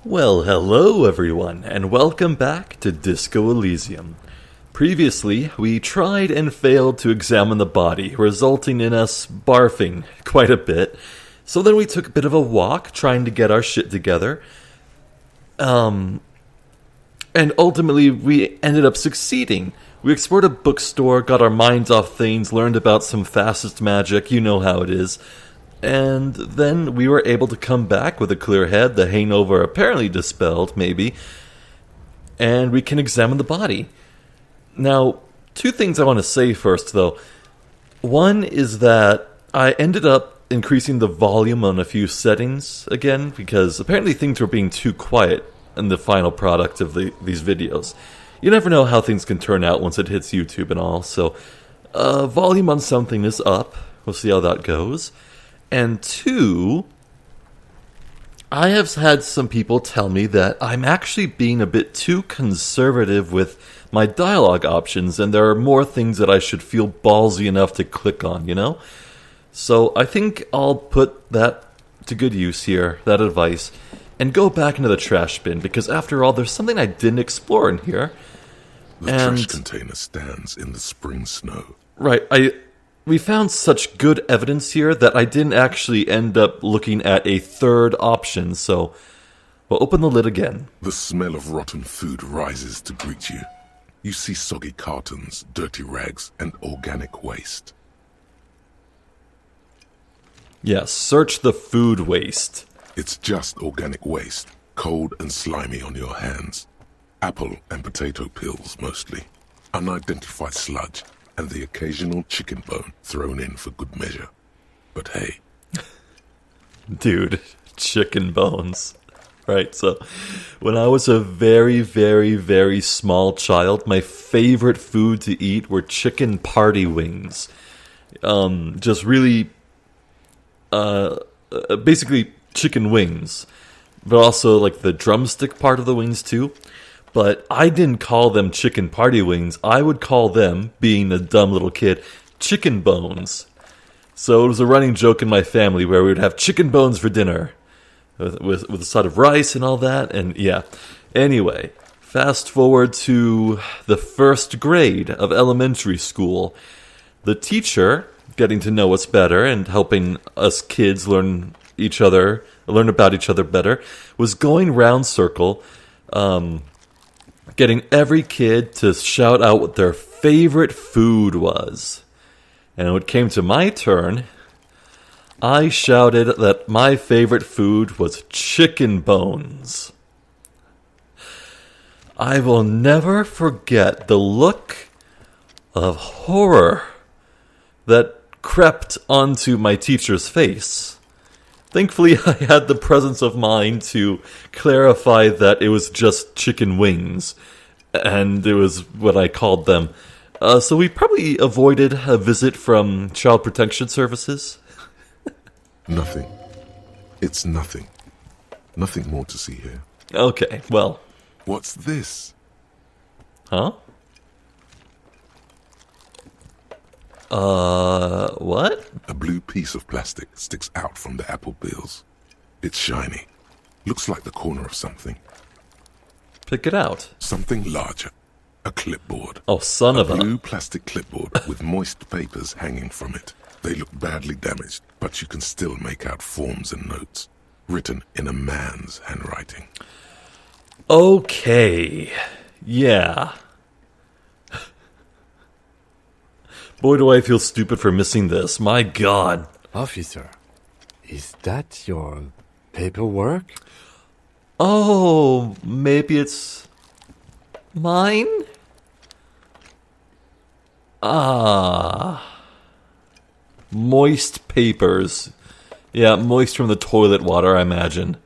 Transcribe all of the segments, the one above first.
Well, hello everyone, and welcome back to Disco Elysium. Previously, we tried and failed to examine the body, resulting in us barfing quite a bit. So then we took a bit of a walk, trying to get our shit together. And ultimately, we ended up succeeding. We explored a bookstore, got our minds off things, learned about some fascist magic, you know how it is. And then we were able to come back with a clear head, the hangover apparently dispelled, maybe, and we can examine the body. Now, two things I want to say first, though. One is that I ended up increasing the volume on a few settings again, because apparently things were being too quiet in the final product of these videos. You never know how things can turn out once it hits YouTube and all, so volume on something is up. We'll see how that goes. And two, I have had some people tell me that I'm actually being a bit too conservative with my dialogue options, and there are more things that I should feel ballsy enough to click on, you know? So I think I'll put that to good use here, that advice, and go back into the trash bin, because after all, there's something I didn't explore in here. The trash container stands in the spring snow. Right, we found such good evidence here that I didn't actually end up looking at a third option, so we'll open the lid again. The smell of rotten food rises to greet you. You see soggy cartons, dirty rags, and organic waste. Yes, search the food waste. It's just organic waste, cold and slimy on your hands. Apple and potato peels, mostly. Unidentified sludge. And the occasional chicken bone thrown in for good measure. But hey. Dude, chicken bones. Right, so when I was a very, very, very small child, my favorite food to eat were chicken party wings. Just really, basically chicken wings. But also like the drumstick part of the wings too. But I didn't call them chicken party wings. I would call them, being a dumb little kid, chicken bones. So it was a running joke in my family where we would have chicken bones for dinner. With a side of rice and all that. And yeah. Anyway, fast forward to the first grade of elementary school. The teacher, getting to know us better and helping us kids learn about each other better, was going round circle, getting every kid to shout out what their favorite food was. And when it came to my turn, I shouted that my favorite food was chicken bones. I will never forget the look of horror that crept onto my teacher's face. Thankfully, I had the presence of mind to clarify that it was just chicken wings, and it was what I called them. So we probably avoided a visit from Child Protection Services. Nothing. It's nothing. Nothing more to see here. Okay, well. What's this? Huh? What? A blue piece of plastic sticks out from the apple peels. It's shiny. Looks like the corner of something. Pick it out. Something larger. A clipboard. Oh, son of a... blue plastic clipboard with moist papers hanging from it. They look badly damaged, but you can still make out forms and notes. Written in a man's handwriting. Okay. Yeah. Boy, do I feel stupid for missing this. My God. Officer, is that your paperwork? Oh, maybe it's mine? Moist papers. Yeah, moist from the toilet water, I imagine.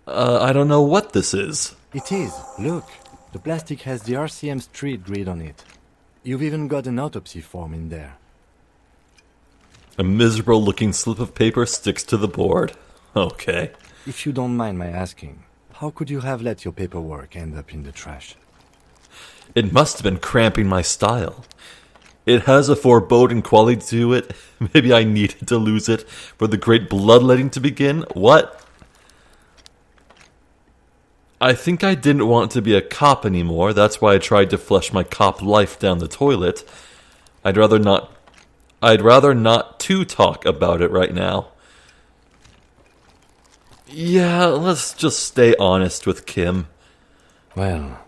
I don't know what this is. It is. Look, the plastic has the RCM street grid on it. You've even got an autopsy form in there. A miserable-looking slip of paper sticks to the board. Okay. If you don't mind my asking, how could you have let your paperwork end up in the trash? It must have been cramping my style. It has a foreboding quality to it. Maybe I needed to lose it for the great bloodletting to begin. What? I think I didn't want to be a cop anymore. That's why I tried to flush my cop life down the toilet. I'd rather not to talk about it right now. Yeah, let's just stay honest with Kim. Well,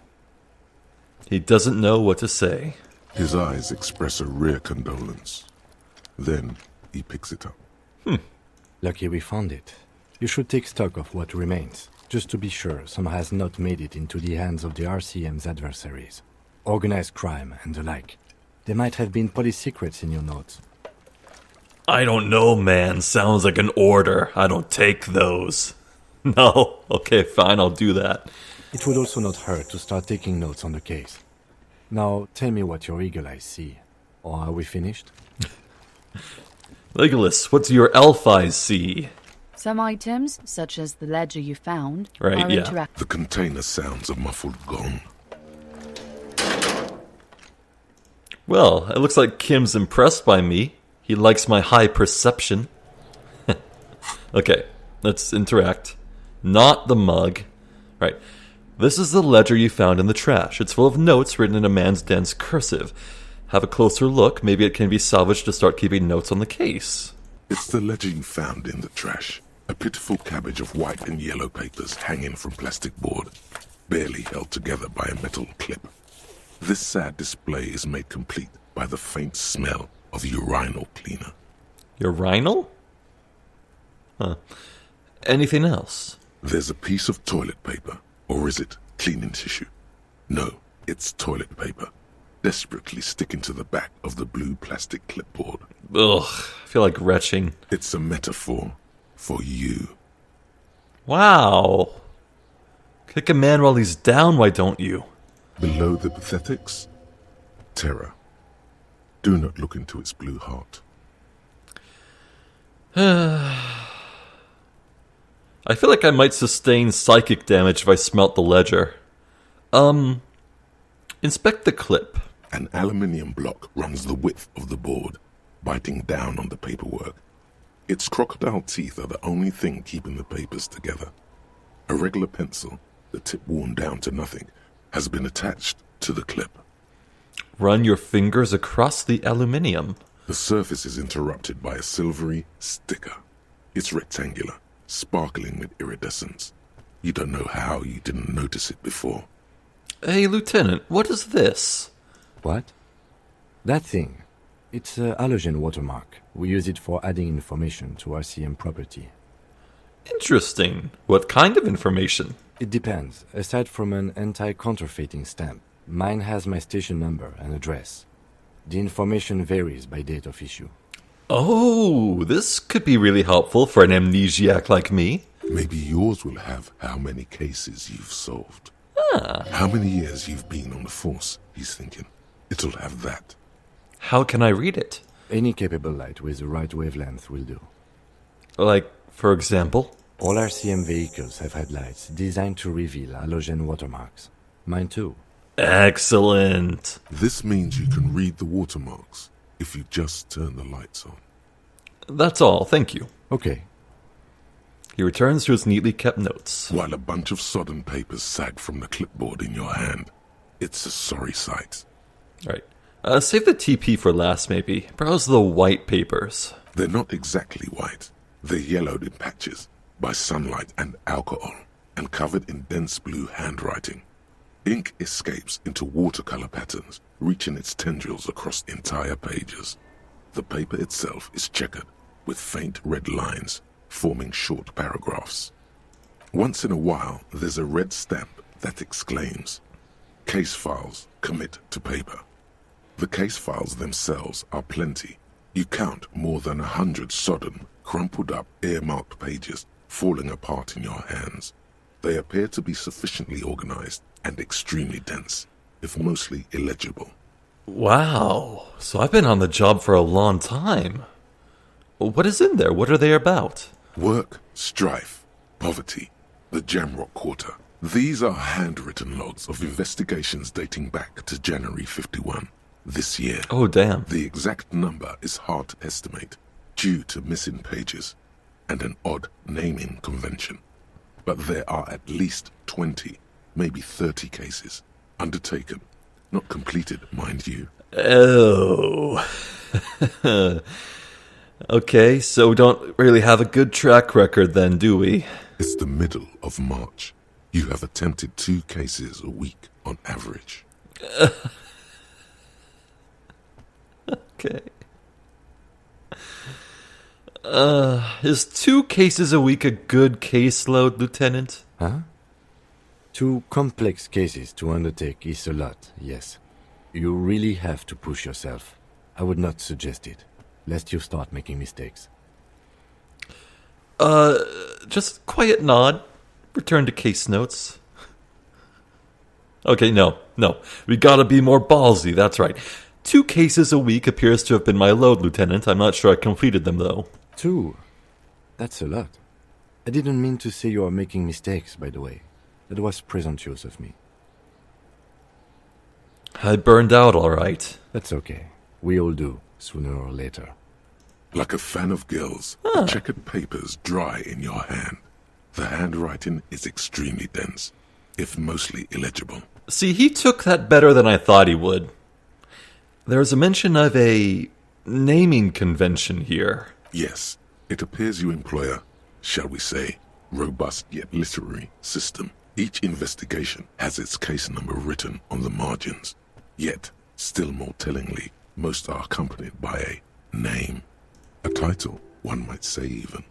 He doesn't know what to say. His eyes express a rare condolence. Then he picks it up. lucky we found it. You should take stock of what remains, just to be sure some has not made it into the hands of the RCM's adversaries. Organized crime and the like. There might have been police secrets in your notes. I don't know, man. Sounds like an order. I don't take those. No. Okay, fine, I'll do that. It would also not hurt to start taking notes on the case. Now, tell me what your eagle eyes see. Or are we finished? Legolas, what's your elf eyes see? Some items, such as the ledger you found, Right, are yeah. interactive. The container sounds a muffled gong. Well, it looks like Kim's impressed by me. He likes my high perception. Okay, let's interact. Not the mug. Right. This is the ledger you found in the trash. It's full of notes written in a man's dense cursive. Have a closer look. Maybe it can be salvaged to start keeping notes on the case. It's the ledger you found in the trash. A pitiful cabbage of white and yellow papers hanging from plastic board, barely held together by a metal clip. This sad display is made complete by the faint smell of urinal cleaner. Urinal? Huh. Anything else? There's a piece of toilet paper, or is it cleaning tissue? No, it's toilet paper, desperately sticking to the back of the blue plastic clipboard. Ugh, I feel like retching. It's a metaphor for you. Wow. Kick a man while he's down, why don't you? Below the pathetics, terror. Do not look into its blue heart. I feel like I might sustain psychic damage if I smelt the ledger. Inspect the clip. An aluminium block runs the width of the board, biting down on the paperwork. Its crocodile teeth are the only thing keeping the papers together. A regular pencil, the tip worn down to nothing, has been attached to the clip. Run your fingers across the aluminium. The surface is interrupted by a silvery sticker. It's rectangular, sparkling with iridescence. You don't know how you didn't notice it before. Hey, Lieutenant, what is this? What? That thing. It's a halogen watermark. We use it for adding information to RCM property. Interesting. What kind of information? It depends. Aside from an anti-counterfeiting stamp, mine has my station number and address. The information varies by date of issue. Oh, this could be really helpful for an amnesiac like me. Maybe yours will have how many cases you've solved. How many years you've been on the force, he's thinking. It'll have that. How can I read it? Any capable light with the right wavelength will do. Like, for example? All RCM vehicles have headlights designed to reveal halogen watermarks. Mine too. Excellent. This means you can read the watermarks if you just turn the lights on. That's all, thank you. Okay. He returns to his neatly kept notes. While a bunch of sodden papers sag from the clipboard in your hand. It's a sorry sight. Right. Save the TP for last, maybe. Browse the white papers. They're not exactly white. They're yellowed in patches by sunlight and alcohol, and covered in dense blue handwriting. Ink escapes into watercolor patterns, reaching its tendrils across entire pages. The paper itself is checkered, with faint red lines, forming short paragraphs. Once in a while, there's a red stamp that exclaims, "Case files commit to paper." The case files themselves are plenty. You count more than 100 sodden, crumpled up, earmarked pages falling apart in your hands. They appear to be sufficiently organized and extremely dense, if mostly illegible. Wow. So I've been on the job for a long time. What is in there? What are they about? Work, strife, poverty, the Jamrock Quarter. These are handwritten logs of investigations dating back to January 51, this year. Oh, damn. The exact number is hard to estimate due to missing pages and an odd naming convention. but there are at least 20, maybe 30 cases undertaken, not completed, mind you. Oh. Okay, so we don't really have a good track record then, do we? It's the middle of March. You have attempted 2 cases a week on average. Okay. Is 2 cases a week a good caseload, Lieutenant? Huh? 2 complex cases to undertake is a lot, yes. You really have to push yourself. I would not suggest it, lest you start making mistakes. Just quiet nod. Return to case notes. Okay, no. We gotta be more ballsy, that's right. 2 cases a week appears to have been my load, Lieutenant. I'm not sure I completed them, though. 2? That's a lot. I didn't mean to say you are making mistakes, by the way. That was presumptuous of me. I burned out, all right. That's okay. We all do, sooner or later. Like a fan of gills, the checkered papers dry in your hand. The handwriting is extremely dense, if mostly illegible. See, he took that better than I thought he would. There's a mention of a naming convention here. Yes, it appears you employ a, shall we say, robust yet literary system. Each investigation has its case number written on the margins. Yet, still more tellingly, most are accompanied by a name. A title, one might say even.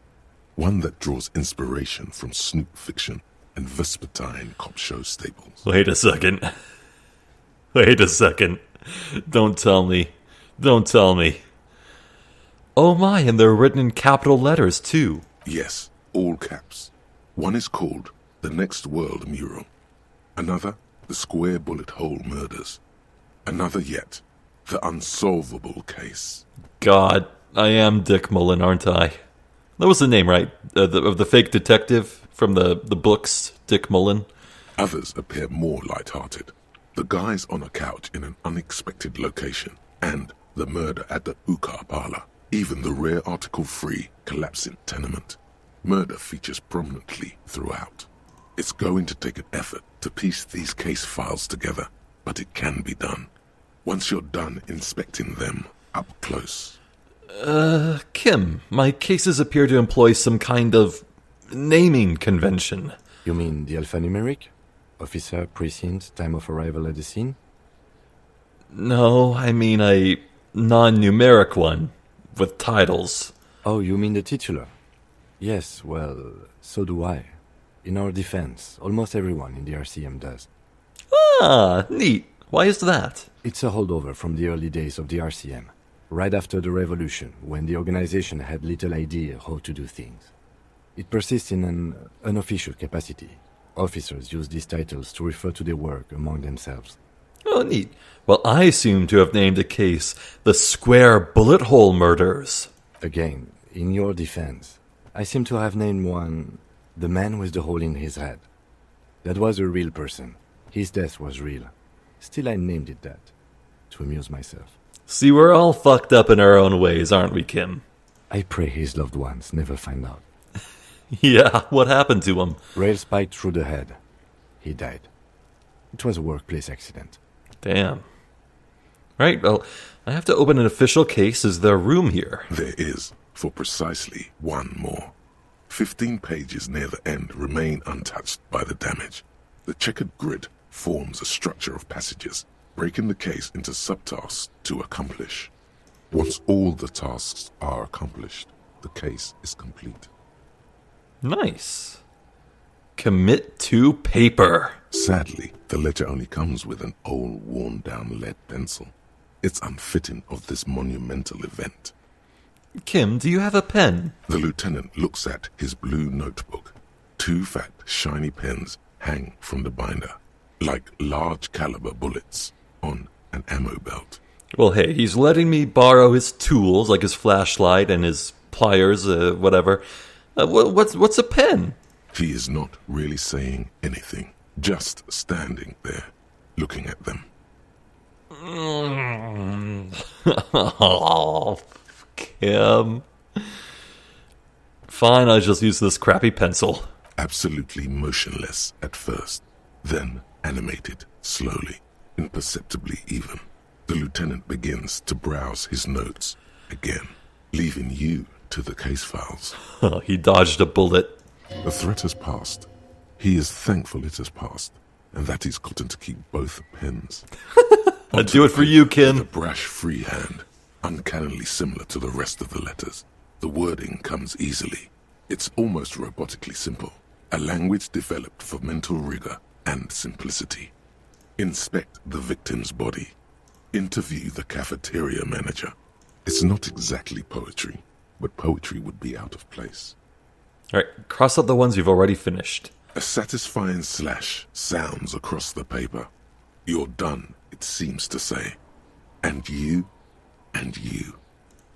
One that draws inspiration from snoop fiction and vespertine cop show staples. Wait a second. Don't tell me. Oh my, and they're written in capital letters, too. Yes, all caps. One is called The Next World Mural. Another, The Square Bullet Hole Murders. Another yet, The Unsolvable Case. God, I am Dick Mullen, aren't I? That was the name, right? Of the fake detective from the books, Dick Mullen. Others appear more light-hearted. The guys on a couch in an unexpected location, and the murder at the hookah parlor. Even the rare article-free collapsing tenement. Murder features prominently throughout. It's going to take an effort to piece these case files together, but it can be done. Once you're done inspecting them up close. Kim, my cases appear to employ some kind of naming convention. You mean the alphanumeric? Officer, precinct, time of arrival at the scene? No, I mean a non-numeric one, with titles. Oh, you mean the titular? Yes, well, so do I. In our defense, almost everyone in the RCM does. Ah, neat. Why is that? It's a holdover from the early days of the RCM, right after the revolution, when the organization had little idea how to do things. It persists in an unofficial capacity. Officers use these titles to refer to their work among themselves. Oh, neat. Well, I seem to have named a case the Square Bullet Hole Murders. Again, in your defense, I seem to have named one the man with the hole in his head. That was a real person. His death was real. Still, I named it that, to amuse myself. See, we're all fucked up in our own ways, aren't we, Kim? I pray his loved ones never find out. Yeah, what happened to him? Rail spiked through the head. He died. It was a workplace accident. Damn. Right, well, I have to open an official case. Is there room here? There is, for precisely one more. 15 pages near the end remain untouched by the damage. The checkered grid forms a structure of passages, breaking the case into subtasks to accomplish. Once all the tasks are accomplished, the case is complete. Nice. Commit to paper. Sadly, the ledger only comes with an old, worn-down lead pencil. It's unfitting of this monumental event. Kim, do you have a pen? The lieutenant looks at his blue notebook. 2 fat, shiny pens hang from the binder, like large-caliber bullets on an ammo belt. Well, hey, he's letting me borrow his tools, like his flashlight and his pliers, whatever. What's a pen? He is not really saying anything, just standing there, looking at them. Oh, Kim. Fine, I'll just use this crappy pencil. absolutely motionless at first, then animated slowly, imperceptibly even. The lieutenant begins to browse his notes again, leaving you to the case files. He dodged a bullet. The threat has passed. He is thankful it has passed, and that he's gotten to keep both pens. I'd do it for you, The Ken. brash freehand, uncannily similar to the rest of the letters. The wording comes easily. It's almost robotically simple. A language developed for mental rigor and simplicity. Inspect the victim's body. Interview the cafeteria manager. It's not exactly poetry, but poetry would be out of place. All right, cross out the ones you've already finished. A satisfying slash sounds across the paper. You're done, it seems to say. And you, and you.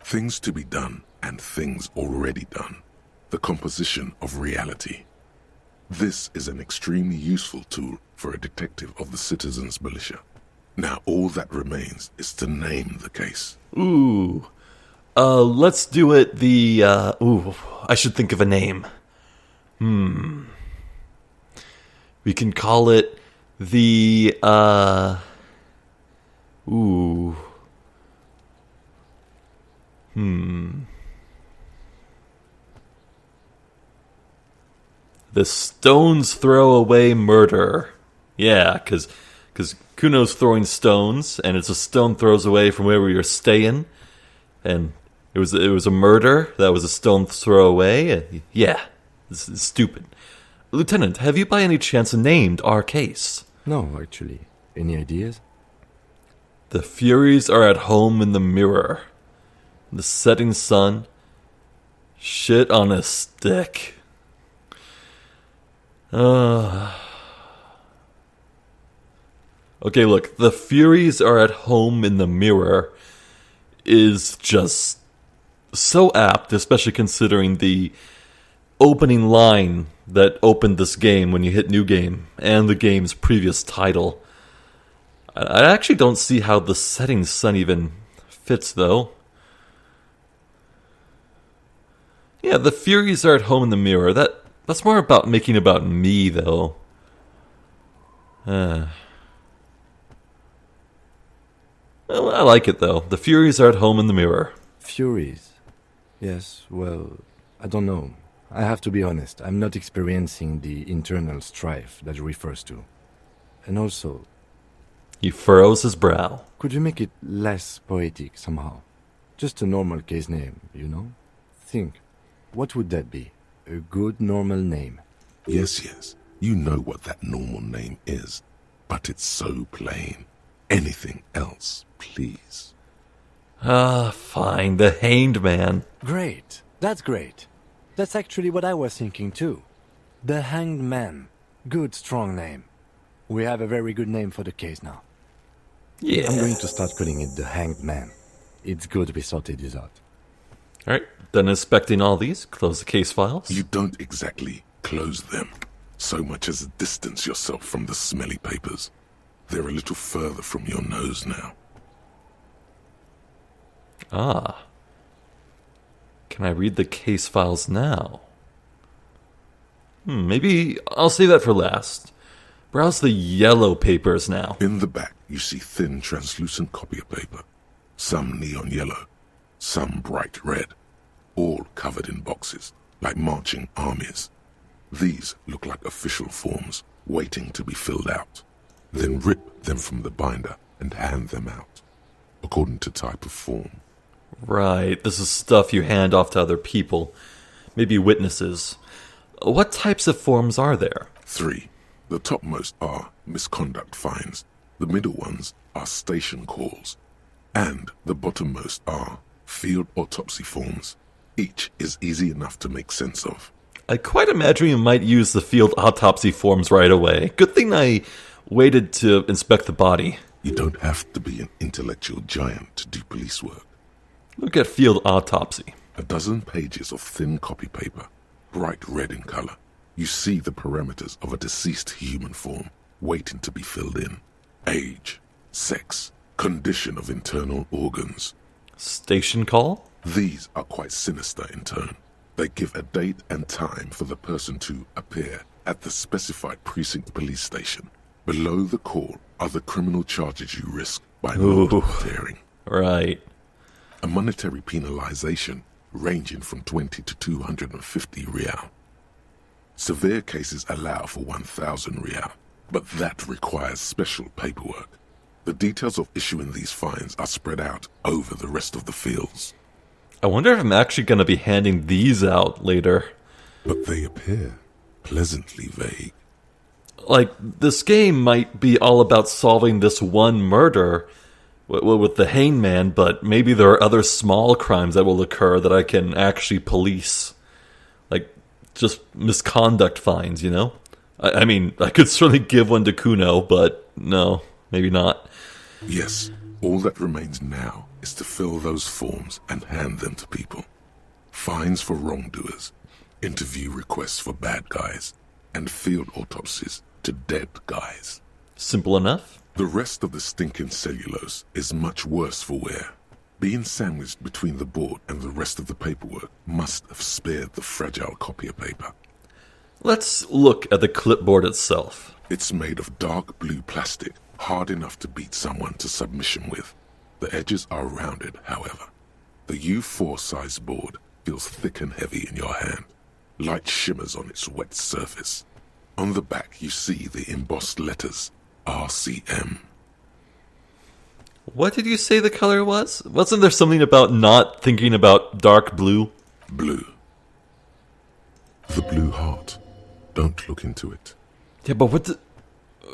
Things to be done and things already done. The composition of reality. This is an extremely useful tool for a detective of the citizens' militia. Now all that remains is to name the case. Ooh. Let's do it I should think of a name. We can call it the, The Stones Throw Away Murder. Yeah, because Kuno's throwing stones, and it's a stone throws away from where we were staying, and it was a murder that was a stone throw away. Yeah, it's stupid. Lieutenant, have you by any chance named our case? No, actually. Any ideas? The Furies are at home in the mirror. The setting sun. Shit on a stick. Okay, look, the Furies are at home in the mirror is just so apt, especially considering the opening line that opened this game when you hit New Game and the game's previous title. I actually don't see how the setting sun even fits, though. Yeah, the Furies are at home in the mirror. That's more about making about me, though. Well, I like it, though. The Furies are at home in the mirror. Furies? Yes, well, I don't know. I have to be honest, I'm not experiencing the internal strife that it refers to. And also, He furrows his brow. could you make it less poetic somehow? Just a normal case name, you know? Think, what would that be? A good normal name. Yes, you know what that normal name is, but it's so plain. Anything else, please. Fine. The Hanged Man. Great, that's great. That's actually what I was thinking too. The Hanged Man. Good, strong name. We have a very good name for the case now. Yeah. I'm going to start calling it the Hanged Man. It's good we sorted this out. Alright, done inspecting all these. Close the case files. You don't exactly close them, so much as distance yourself from the smelly papers. They're a little further from your nose now. Can I read the case files now? Maybe I'll save that for last. Browse the yellow papers now. In the back, you see thin, translucent copier paper. Some neon yellow, some bright red, all covered in boxes, like marching armies. These look like official forms, waiting to be filled out. Then rip them from the binder and hand them out, according to type of form. Right, this is stuff you hand off to other people. Maybe witnesses. What types of forms are there? 3. The topmost are misconduct fines. The middle ones are station calls. And the bottommost are field autopsy forms. Each is easy enough to make sense of. I quite imagine you might use the field autopsy forms right away. Good thing I waited to inspect the body. You don't have to be an intellectual giant to do police work. Look at field autopsy. 12 pages of thin copy paper, bright red in color. You see the parameters of a deceased human form, waiting to be filled in. Age, sex, condition of internal organs. Station call? These are quite sinister in tone. They give a date and time for the person to appear at the specified precinct police station. Below the call are the criminal charges you risk by not appearing. Right. A monetary penalization ranging from 20 to 250 real. Severe cases allow for 1,000 real, but that requires special paperwork. The details of issuing these fines are spread out over the rest of the fields. I wonder if I'm actually going to be handing these out later. But they appear pleasantly vague. Like, this game might be all about solving this one murder with the hangman, but maybe there are other small crimes that will occur that I can actually police. Like, just misconduct fines, you know? I mean, I could certainly give one to Kuno, but no, maybe not. Yes, all that remains now is to fill those forms and hand them to people. Fines for wrongdoers, interview requests for bad guys, and field autopsies to dead guys. Simple enough. The rest of the stinking cellulose is much worse for wear. Being sandwiched between the board and the rest of the paperwork must have spared the fragile copier paper. Let's look at the clipboard itself. It's made of dark blue plastic, hard enough to beat someone to submission with. The edges are rounded, however. The U4 size board feels thick and heavy in your hand. Light shimmers on its wet surface. On the back you see the embossed letters, RCM. What did you say the color was? Wasn't there something about not thinking about dark blue? Blue. The blue heart. Don't look into it. Yeah, but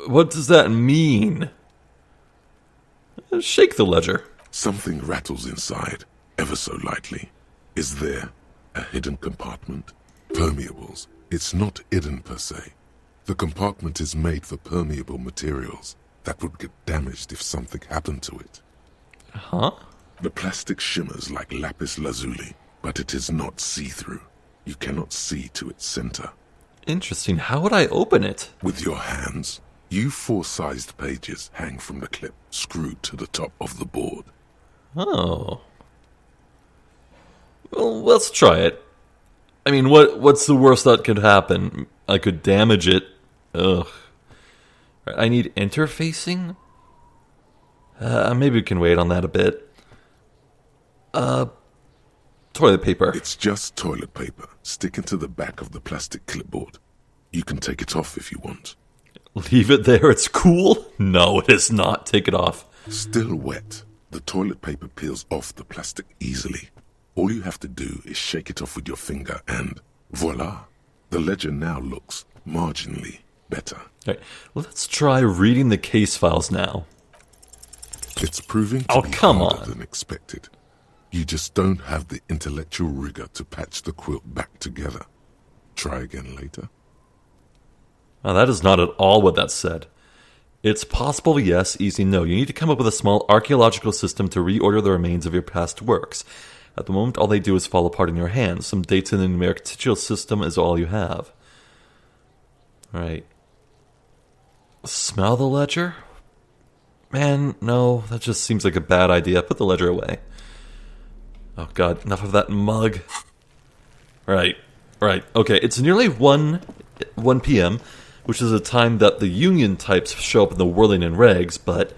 what does that mean? Shake the ledger. Something rattles inside, ever so lightly. Is there a hidden compartment? Permeables. It's not hidden per se. The compartment is made for permeable materials that would get damaged if something happened to it. Huh? The plastic shimmers like lapis lazuli, but it is not see-through. You cannot see to its center. Interesting. How would I open it? With your hands, U4-sized pages hang from the clip screwed to the top of the board. Oh. Well, let's try it. I mean, what's the worst that could happen? I could damage it. Ugh. I need interfacing? Maybe we can wait on that a bit. Toilet paper. It's just toilet paper sticking to the back of the plastic clipboard. You can take it off if you want. Leave it there, it's cool? No, it is not. Take it off. Still wet, the toilet paper peels off the plastic easily. All you have to do is shake it off with your finger and voila! The ledger now looks marginally better. All right, let's try reading the case files now. It's proving to be harder than expected. You just don't have the intellectual rigor to patch the quilt back together. Try again later. Now, that is not at all what that said. It's possible, yes, easy, no. You need to come up with a small archaeological system to reorder the remains of your past works. At the moment, all they do is fall apart in your hands. Some dates in the numeric sigil system is all you have. Right. Smell the ledger? Man, no, that just seems like a bad idea. Put the ledger away. Oh god, enough of that mug. Right. Okay, it's nearly 1 p.m., which is a time that the Union types show up in the whirling in rags, but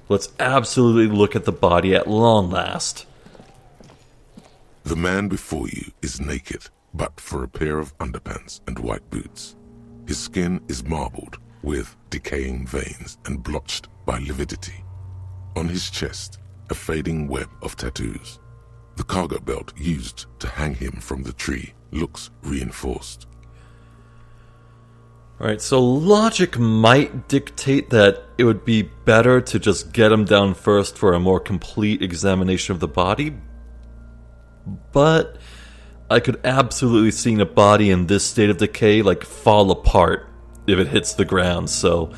let's absolutely look at the body at long last. The man before you is naked, but for a pair of underpants and white boots. His skin is marbled with decaying veins and blotched by lividity. On his chest, a fading web of tattoos. The cargo belt used to hang him from the tree looks reinforced. Alright, so logic might dictate that it would be better to just get him down first for a more complete examination of the body, but I could absolutely see a body in this state of decay fall apart if it hits the ground, so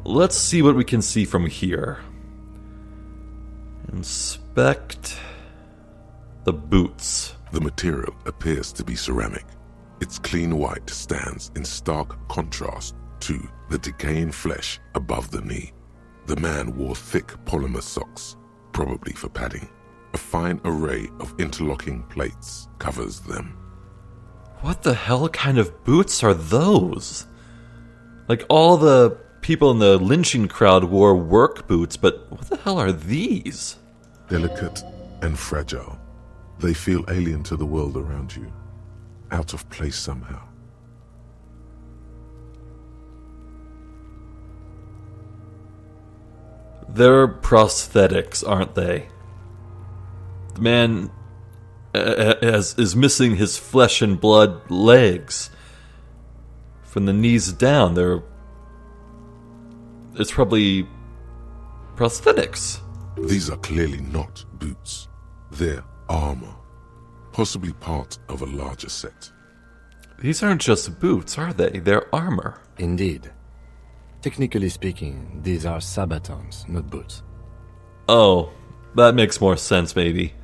let's see what we can see from here. Inspect the boots. The material appears to be ceramic. Its clean white stands in stark contrast to the decaying flesh above the knee. The man wore thick polymer socks, probably for padding. A fine array of interlocking plates covers them. What the hell kind of boots are those? Like, all the people in the lynching crowd wore work boots, but what the hell are these? Delicate and fragile. They feel alien to the world around you. Out of place somehow. They're prosthetics, aren't they? The man is missing his flesh and blood legs. From the knees down, it's probably prosthetics. These are clearly not boots. They're armor. Possibly part of a larger set. These aren't just boots, are they? They're armor. Indeed. Technically speaking, these are sabatons, not boots. Oh, that makes more sense, maybe.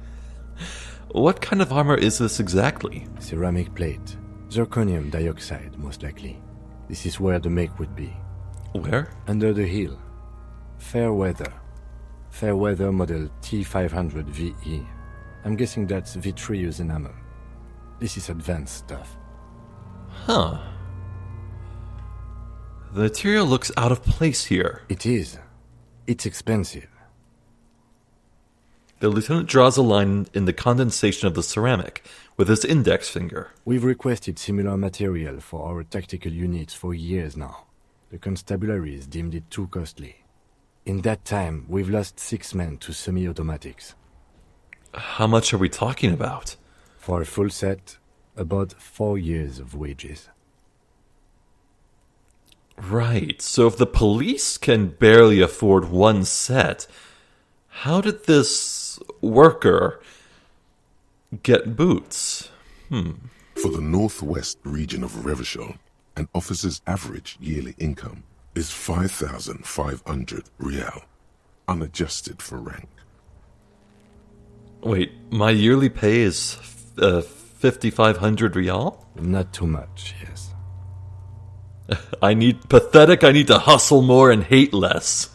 What kind of armor is this exactly? Ceramic plate. Zirconium dioxide, most likely. This is where the make would be. Where? Under the heel. Fair weather. Fair weather model T500 VE. I'm guessing that's vitreous enamel. This is advanced stuff. Huh. The material looks out of place here. It is. It's expensive. The lieutenant draws a line in the condensation of the ceramic with his index finger. We've requested similar material for our tactical units for years now. The constabularies deemed it too costly. In that time, we've lost 6 men to semi-automatics. How much are we talking about? For a full set, about 4 years of wages. Right, so if the police can barely afford one set, how did this worker get boots? For the northwest region of Revachol, an officer's average yearly income is 5,500 rial, unadjusted for rank. Wait, my yearly pay is 5,500 rial? Not too much, yes. I need to hustle more and hate less.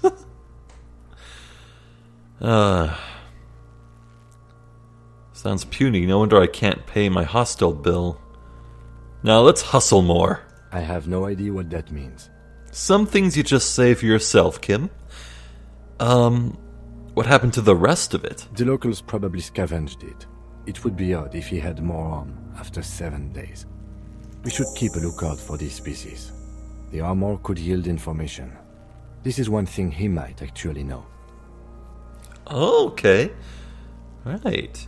Sounds puny. No wonder I can't pay my hostel bill. Now let's hustle more. I have no idea what that means. Some things you just say for yourself, Kim. What happened to the rest of it? The locals probably scavenged it. It would be odd if he had more on after 7 days. We should keep a lookout for this species. The armor could yield information. This is one thing he might actually know. Okay. Right.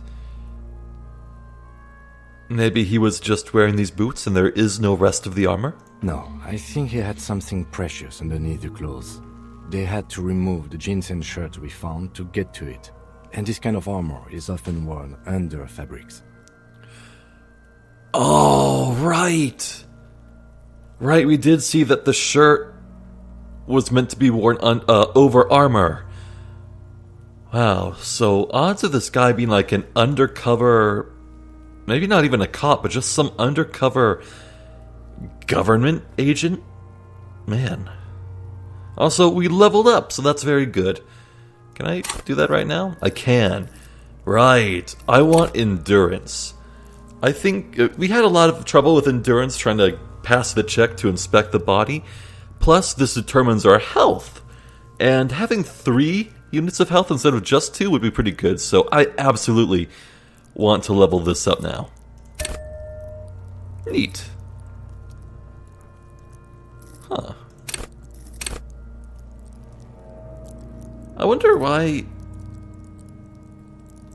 Maybe he was just wearing these boots and there is no rest of the armor? No, I think he had something precious underneath the clothes. They had to remove the jeans and shirt we found to get to it. And this kind of armor is often worn under fabrics. Oh, right. Right, we did see that the shirt was meant to be worn over armor. Wow, so odds of this guy being like an undercover, maybe not even a cop, but just some undercover government agent? Man. Also, we leveled up, so that's very good. Can I do that right now? I can. Right. I want endurance. I think we had a lot of trouble with endurance trying to pass the check to inspect the body. Plus, this determines our health. And having 3 units of health instead of just 2 would be pretty good. So I absolutely want to level this up now. Neat. Huh. I wonder why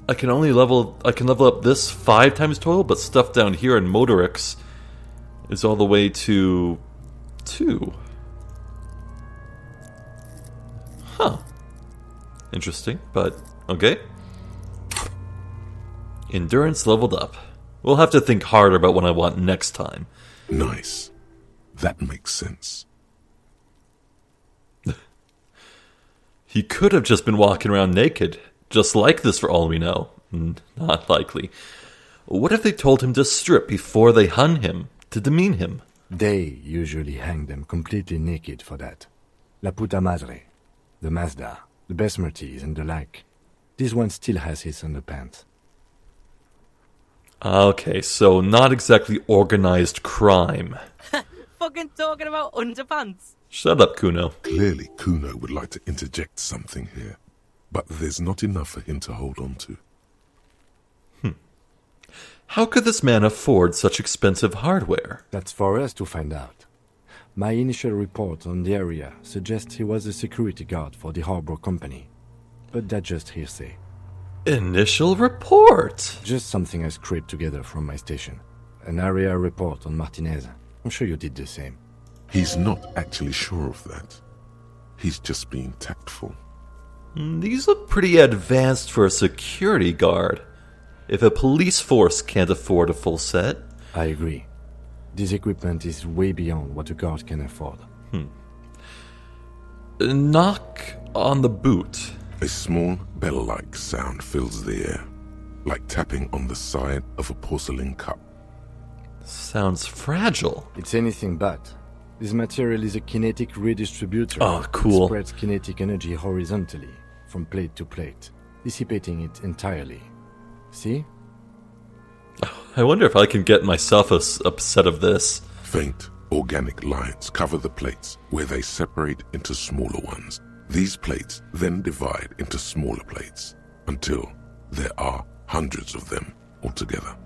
I can level up this 5 times total, but stuff down here in Motorix is all the way to 2. Huh. Interesting, but okay. Endurance leveled up. We'll have to think harder about what I want next time. Nice. That makes sense. He could have just been walking around naked, just like this for all we know. Not likely. What if they told him to strip before they hung him, to demean him? They usually hang them completely naked for that. La puta madre, the Mazda, the Besmerties and the like. This one still has his underpants. Okay, so not exactly organized crime. Fucking talking about underpants. Shut up, Kuno. Clearly, Kuno would like to interject something here, but there's not enough for him to hold on to. How could this man afford such expensive hardware? That's for us to find out. My initial report on the area suggests he was a security guard for the harbor company. But that's just hearsay. Initial report? Just something I scraped together from my station. An area report on Martinez. I'm sure you did the same. He's not actually sure of that. He's just being tactful. These look pretty advanced for a security guard. If a police force can't afford a full set. I agree. This equipment is way beyond what a guard can afford. Knock on the boot. A small bell-like sound fills the air, like tapping on the side of a porcelain cup. Sounds fragile. It's anything but. This material is a kinetic redistributor. Oh, cool. It spreads kinetic energy horizontally, from plate to plate, dissipating it entirely. See? I wonder if I can get myself a set of this. Faint, organic lines cover the plates where they separate into smaller ones. These plates then divide into smaller plates until there are hundreds of them altogether.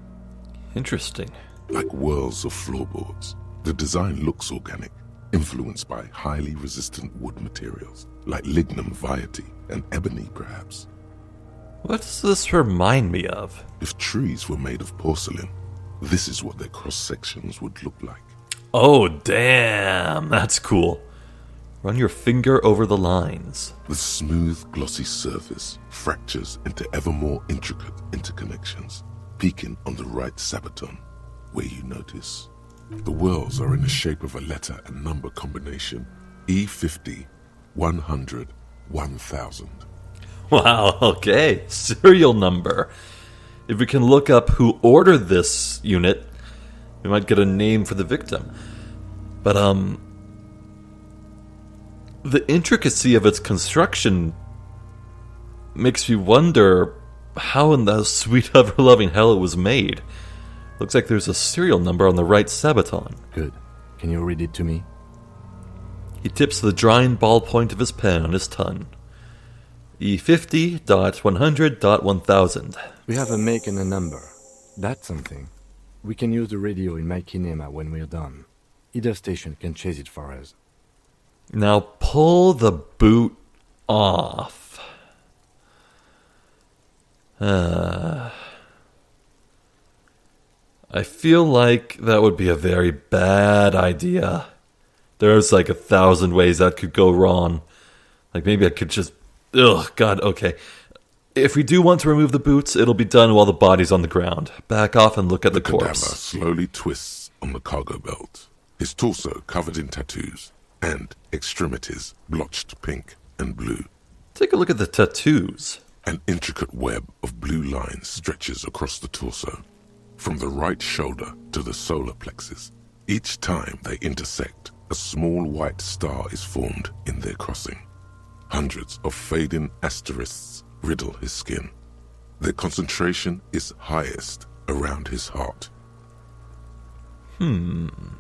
Interesting. Like whirls of floorboards. The design looks organic, influenced by highly resistant wood materials, like lignum vitae and ebony perhaps. What does this remind me of? If trees were made of porcelain, this is what their cross-sections would look like. Oh, damn. That's cool. Run your finger over the lines. The smooth, glossy surface fractures into ever more intricate interconnections, peaking on the right sabaton, where you notice. The whirls are in the shape of a letter and number combination, E50, 100, 1000. Wow, okay. Serial number. If we can look up who ordered this unit, we might get a name for the victim. But, the intricacy of its construction makes me wonder how in the sweet ever-loving hell it was made. Looks like there's a serial number on the right sabaton. Good. Can you read it to me? He tips the drying ballpoint of his pen on his tongue. E50.100.1000. We have a make and a number. That's something. We can use the radio in my kinema when we're done. Either station can chase it for us. Now pull the boot off. I feel like that would be a very bad idea. There's like 1,000 ways that could go wrong. Like maybe I could just... Ugh, God, okay. If we do want to remove the boots, it'll be done while the body's on the ground. Back off and look at the cadaver corpse. slowly twists on the cargo belt, his torso covered in tattoos, and extremities blotched pink and blue. Take a look at the tattoos. An intricate web of blue lines stretches across the torso, from the right shoulder to the solar plexus. Each time they intersect, a small white star is formed in their crossing. Hundreds of fading asterisks riddle his skin. Their concentration is highest around his heart. I'm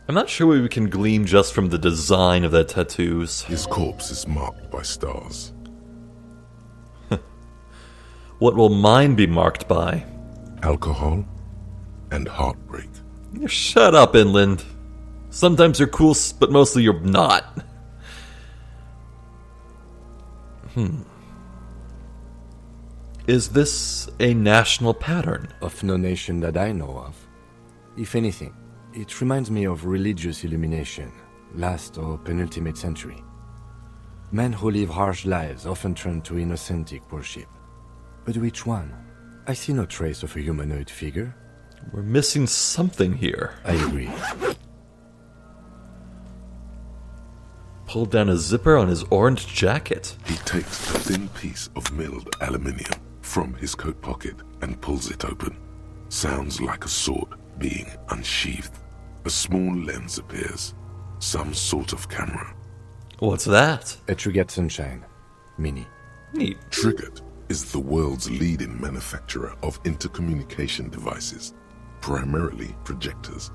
not sure what we can glean just from the design of the tattoos. His corpse is marked by stars. What will mine be marked by? Alcohol and heartbreak. Shut up, Inland. Sometimes you're cool, but mostly you're not. Is this a national pattern? Of no nation that I know of. If anything, it reminds me of religious illumination, last or penultimate century. Men who live harsh lives often turn to innocentic worship. But which one? I see no trace of a humanoid figure. We're missing something here. I agree. Pulled down a zipper on his orange jacket. He takes a thin piece of milled aluminium from his coat pocket and pulls it open. Sounds like a sword being unsheathed. A small lens appears. Some sort of camera. What's that? A Trigger Sunshine. Mini. Neat. Triggered is is the world's leading manufacturer of intercommunication devices, primarily projectors.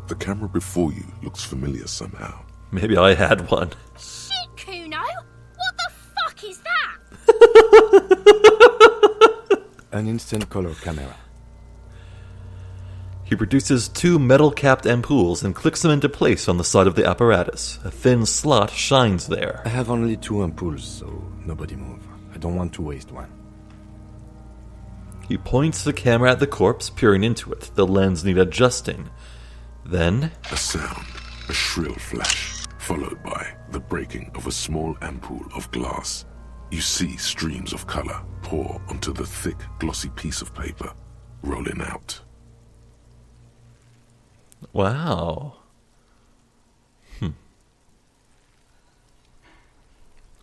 The camera before you looks familiar somehow. Maybe I had one. Shit, Kuno! What the fuck is that? An instant color camera. He produces 2 metal-capped ampoules and clicks them into place on the side of the apparatus. A thin slot shines there. I have only 2 ampoules, so nobody move. I don't want to waste one. He points the camera at the corpse, peering into it. The lens needs adjusting. Then, A sound, a shrill flash, followed by the breaking of a small ampoule of glass. You see streams of color pour onto the thick, glossy piece of paper, rolling out. wow.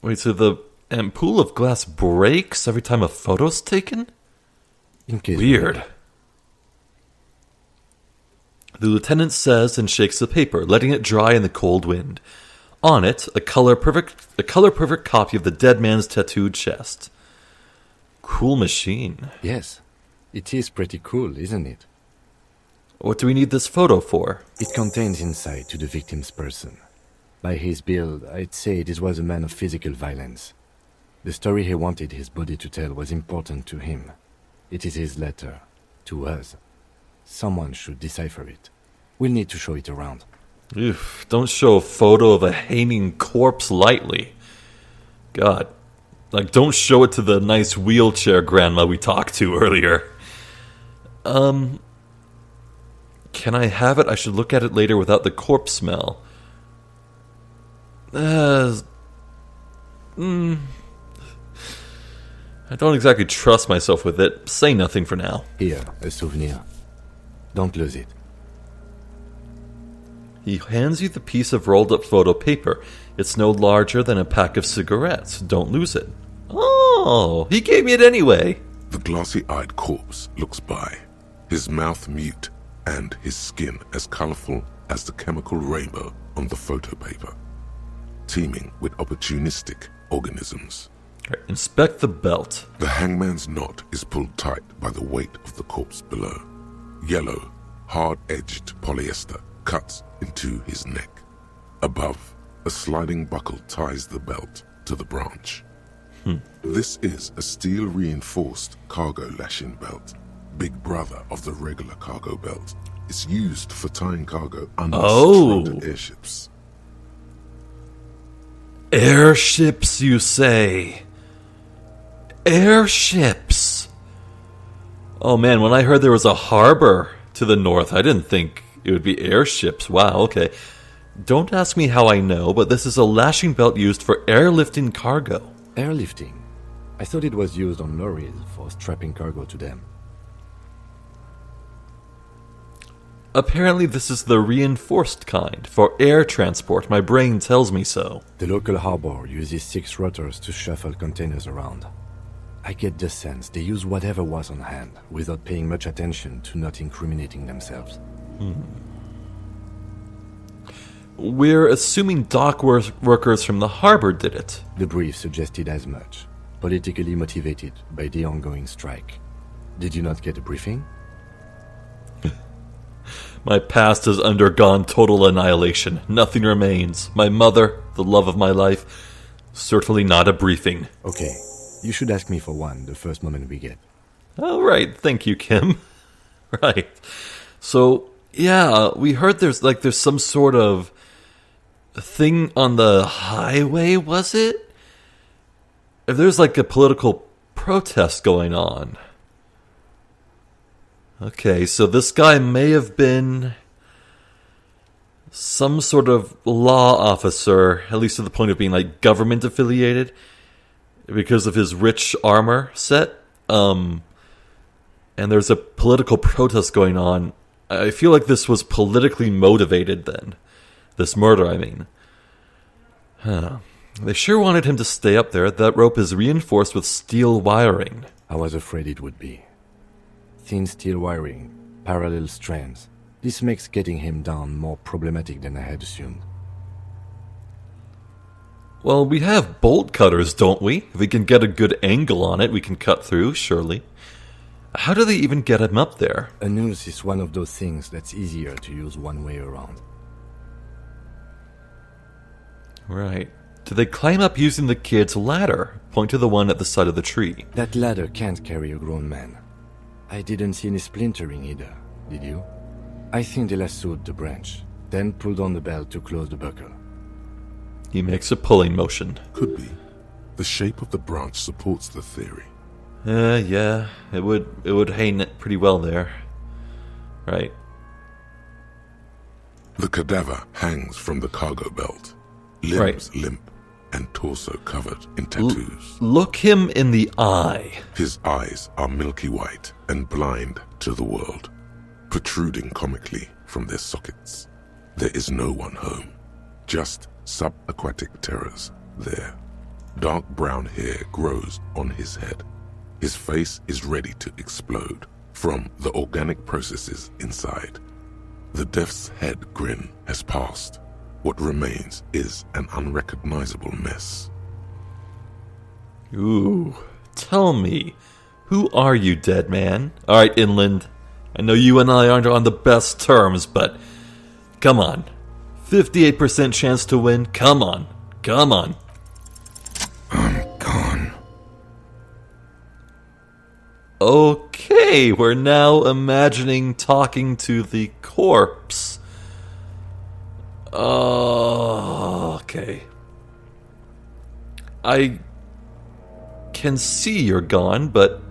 Wait, so the ampoule of glass breaks every time a photo's taken? In case Weird. The lieutenant says and shakes the paper, letting it dry in the cold wind. On it, a color perfect copy of the dead man's tattooed chest. Cool machine. Yes, it is pretty cool, isn't it? What do we need this photo for? It contains insight to the victim's person. By his build, I'd say this was a man of physical violence. The story he wanted his body to tell was important to him. It is his letter, to us. Someone should decipher it. We'll need to show it around. Oof, don't show a photo of a hanging corpse lightly. God. Like, don't show it to the nice wheelchair grandma we talked to earlier. Can I have it? I should look at it later without the corpse smell. I don't exactly trust myself with it. Say nothing for now. Here, a souvenir. Don't lose it. He hands you the piece of rolled up photo paper. It's no larger than a pack of cigarettes. Don't lose it. Oh, he gave me it anyway. The glossy-eyed corpse looks by, his mouth mute and his skin as colorful as the chemical rainbow on the photo paper, teeming with opportunistic organisms. Right, inspect the belt. The hangman's knot is pulled tight by the weight of the corpse below. Yellow, hard-edged polyester cuts into his neck. Above, a sliding buckle ties the belt to the branch. This is a steel-reinforced cargo lashing belt, big brother of the regular cargo belt. It's used for tying cargo under airships. Airships, you say? Airships! Oh man, when I heard there was a harbor to the north, I didn't think it would be airships. Wow, okay. Don't ask me how I know, but this is a lashing belt used for airlifting cargo. Airlifting. I thought it was used on lorries for strapping cargo to them. Apparently this is the reinforced kind, for air transport. My brain tells me so. The local harbor uses 6 rotors to shuffle containers around. I get the sense they use whatever was on hand, without paying much attention to not incriminating themselves. We're assuming dock workers from the harbor did it. The brief suggested as much, politically motivated by the ongoing strike. Did you not get a briefing? My past has undergone total annihilation. Nothing remains. My mother, the love of my life, certainly not a briefing. Okay, you should ask me for one the first moment we get. All right, thank you, Kim. Right. So, yeah, we heard there's some sort of thing on the highway, was it? If there's like a political protest going on. Okay, so this guy may have been some sort of law officer, at least to the point of being like government affiliated, because of his rich armor set. And there's a political protest going on. I feel like this was politically motivated then. This murder, I mean. They sure wanted him to stay up there. That rope is reinforced with steel wiring. I was afraid it would be. Thin steel wiring, parallel strands. This makes getting him down more problematic than I had assumed. Well, we have bolt cutters, don't we? If we can get a good angle on it, we can cut through, surely. How do they even get him up there? A noose is one of those things that's easier to use one way around. Right. Do they climb up using the kid's ladder? Point to the one at the side of the tree. That ladder can't carry a grown man. I didn't see any splintering either, did you? I think they lassoed the branch, then pulled on the belt to close the buckle. He makes a pulling motion. Could be. The shape of the branch supports the theory. Yeah, it would hang it pretty well there. Right. The cadaver hangs from the cargo belt, limbs limp and torso covered in tattoos. Look him in the eye. His eyes are milky white and blind to the world, protruding comically from their sockets. There is no one home, just subaquatic terrors there. Dark brown hair grows on his head. His face is ready to explode from the organic processes inside. The death's head grin has passed. What remains is an unrecognizable mess. Ooh, tell me, who are you, dead man? Alright, Inland, I know you and I aren't on the best terms, but come on. 58% chance to win, come on. I'm gone. Okay, we're now imagining talking to the corpse. Okay. I can see you're gone, but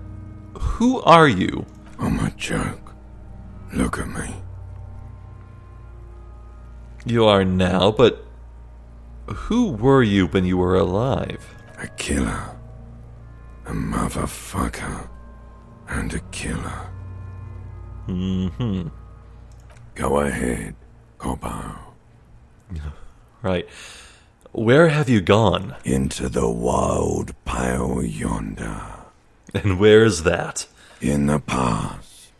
who are you? I'm a joke. Look at me. You are now, but who were you when you were alive? A killer. A motherfucker. And a killer. Mm-hmm. Go ahead, Cobbo. Right. Where have you gone? Into the wild pale yonder. And where is that? In the past.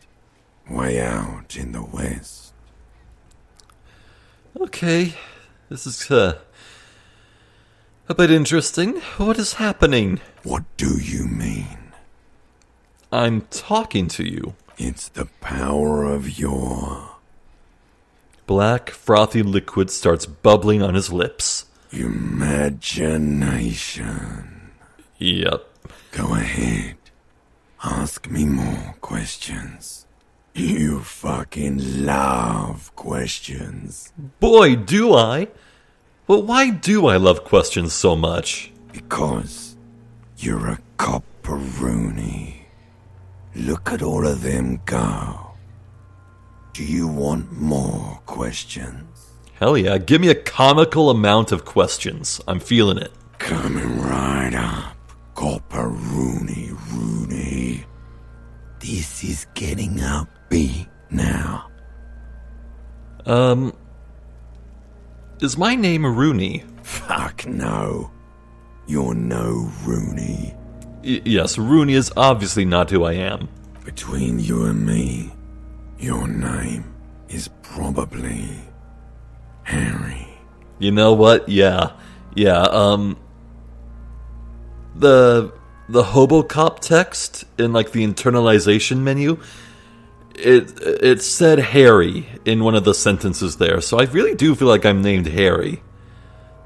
Way out in the west. Okay. This is, a bit interesting. What is happening? What do you mean? I'm talking to you. It's the power of your Black, frothy liquid starts bubbling on his lips. imagination. Yep. Go ahead. Ask me more questions. You fucking love questions. Boy, do I. Well, why do I love questions so much? Because you're a copperoony. Look at all of them go. Do you want more questions? Hell yeah, give me a comical amount of questions. I'm feeling it. Coming right up, copperoony Rooney. This is getting upbeat now. Is my name Rooney? Fuck no. You're no Rooney. Yes, Rooney is obviously not who I am. Between you and me, your name is probably Harry. You know what? Yeah. The Hobocop text in like the internalization menu, it said Harry in one of the sentences there, so I really do feel like I'm named Harry.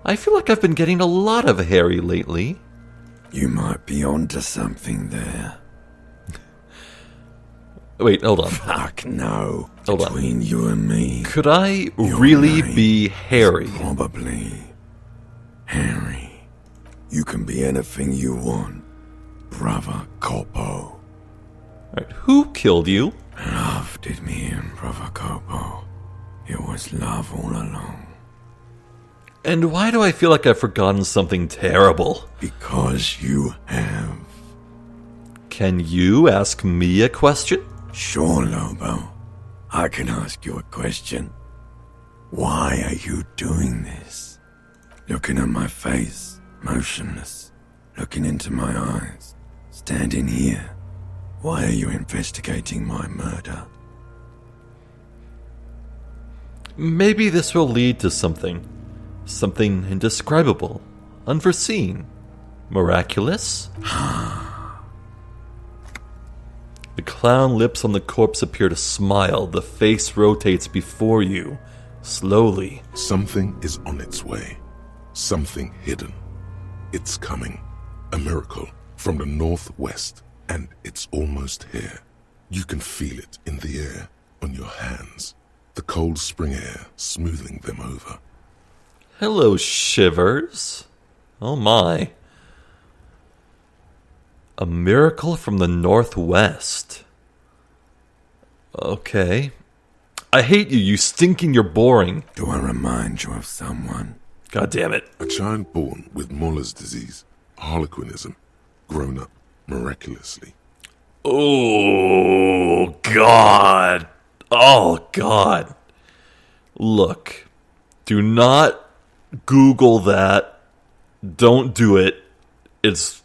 I feel like I've been getting a lot of Harry lately. You might be onto something there. Wait, hold on. Fuck no. Hold on. Between you and me, Could I your really name be is Harry? Probably Harry. You can be anything you want, Brother Coppo. Right, who killed you? Love did me in, Brother Coppo. It was love all along. And why do I feel like I've forgotten something terrible? Because you have. Can you ask me a question? Sure, Lobo. I can ask you a question. Why are you doing this? Looking at my face, motionless. Looking into my eyes. Standing here. Why are you investigating my murder? Maybe this will lead to something. Something indescribable, Unforeseen. Miraculous. The clown lips on the corpse appear to smile. The face rotates before you, slowly. Something is on its way. Something hidden. It's coming. A miracle from the northwest, and it's almost here. You can feel it in the air, on your hands. The cold spring air smoothing them over. Hello, Shivers. Oh my. A miracle from the northwest. Okay. I hate you, you stinking, you're boring. Do I remind you of someone? God damn it. A child born with Muller's disease, harlequinism, grown up miraculously. Oh, God. Oh, God. Look, do not Google that. Don't do it. It's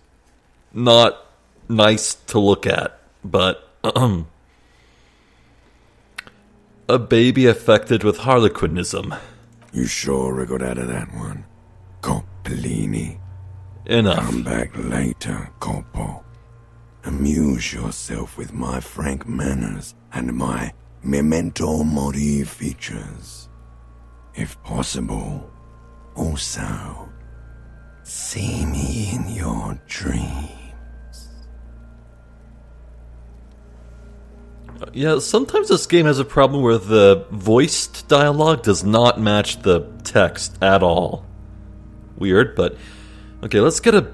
not nice to look at, but a baby affected with harlequinism. You sure I got out of that one? Coppolini. Enough. Come back later, Coppo. Amuse yourself with my frank manners and my memento mori features. If possible, also, see me in your dreams. Yeah, sometimes this game has a problem where the voiced dialogue does not match the text at all. Weird, but okay, let's get a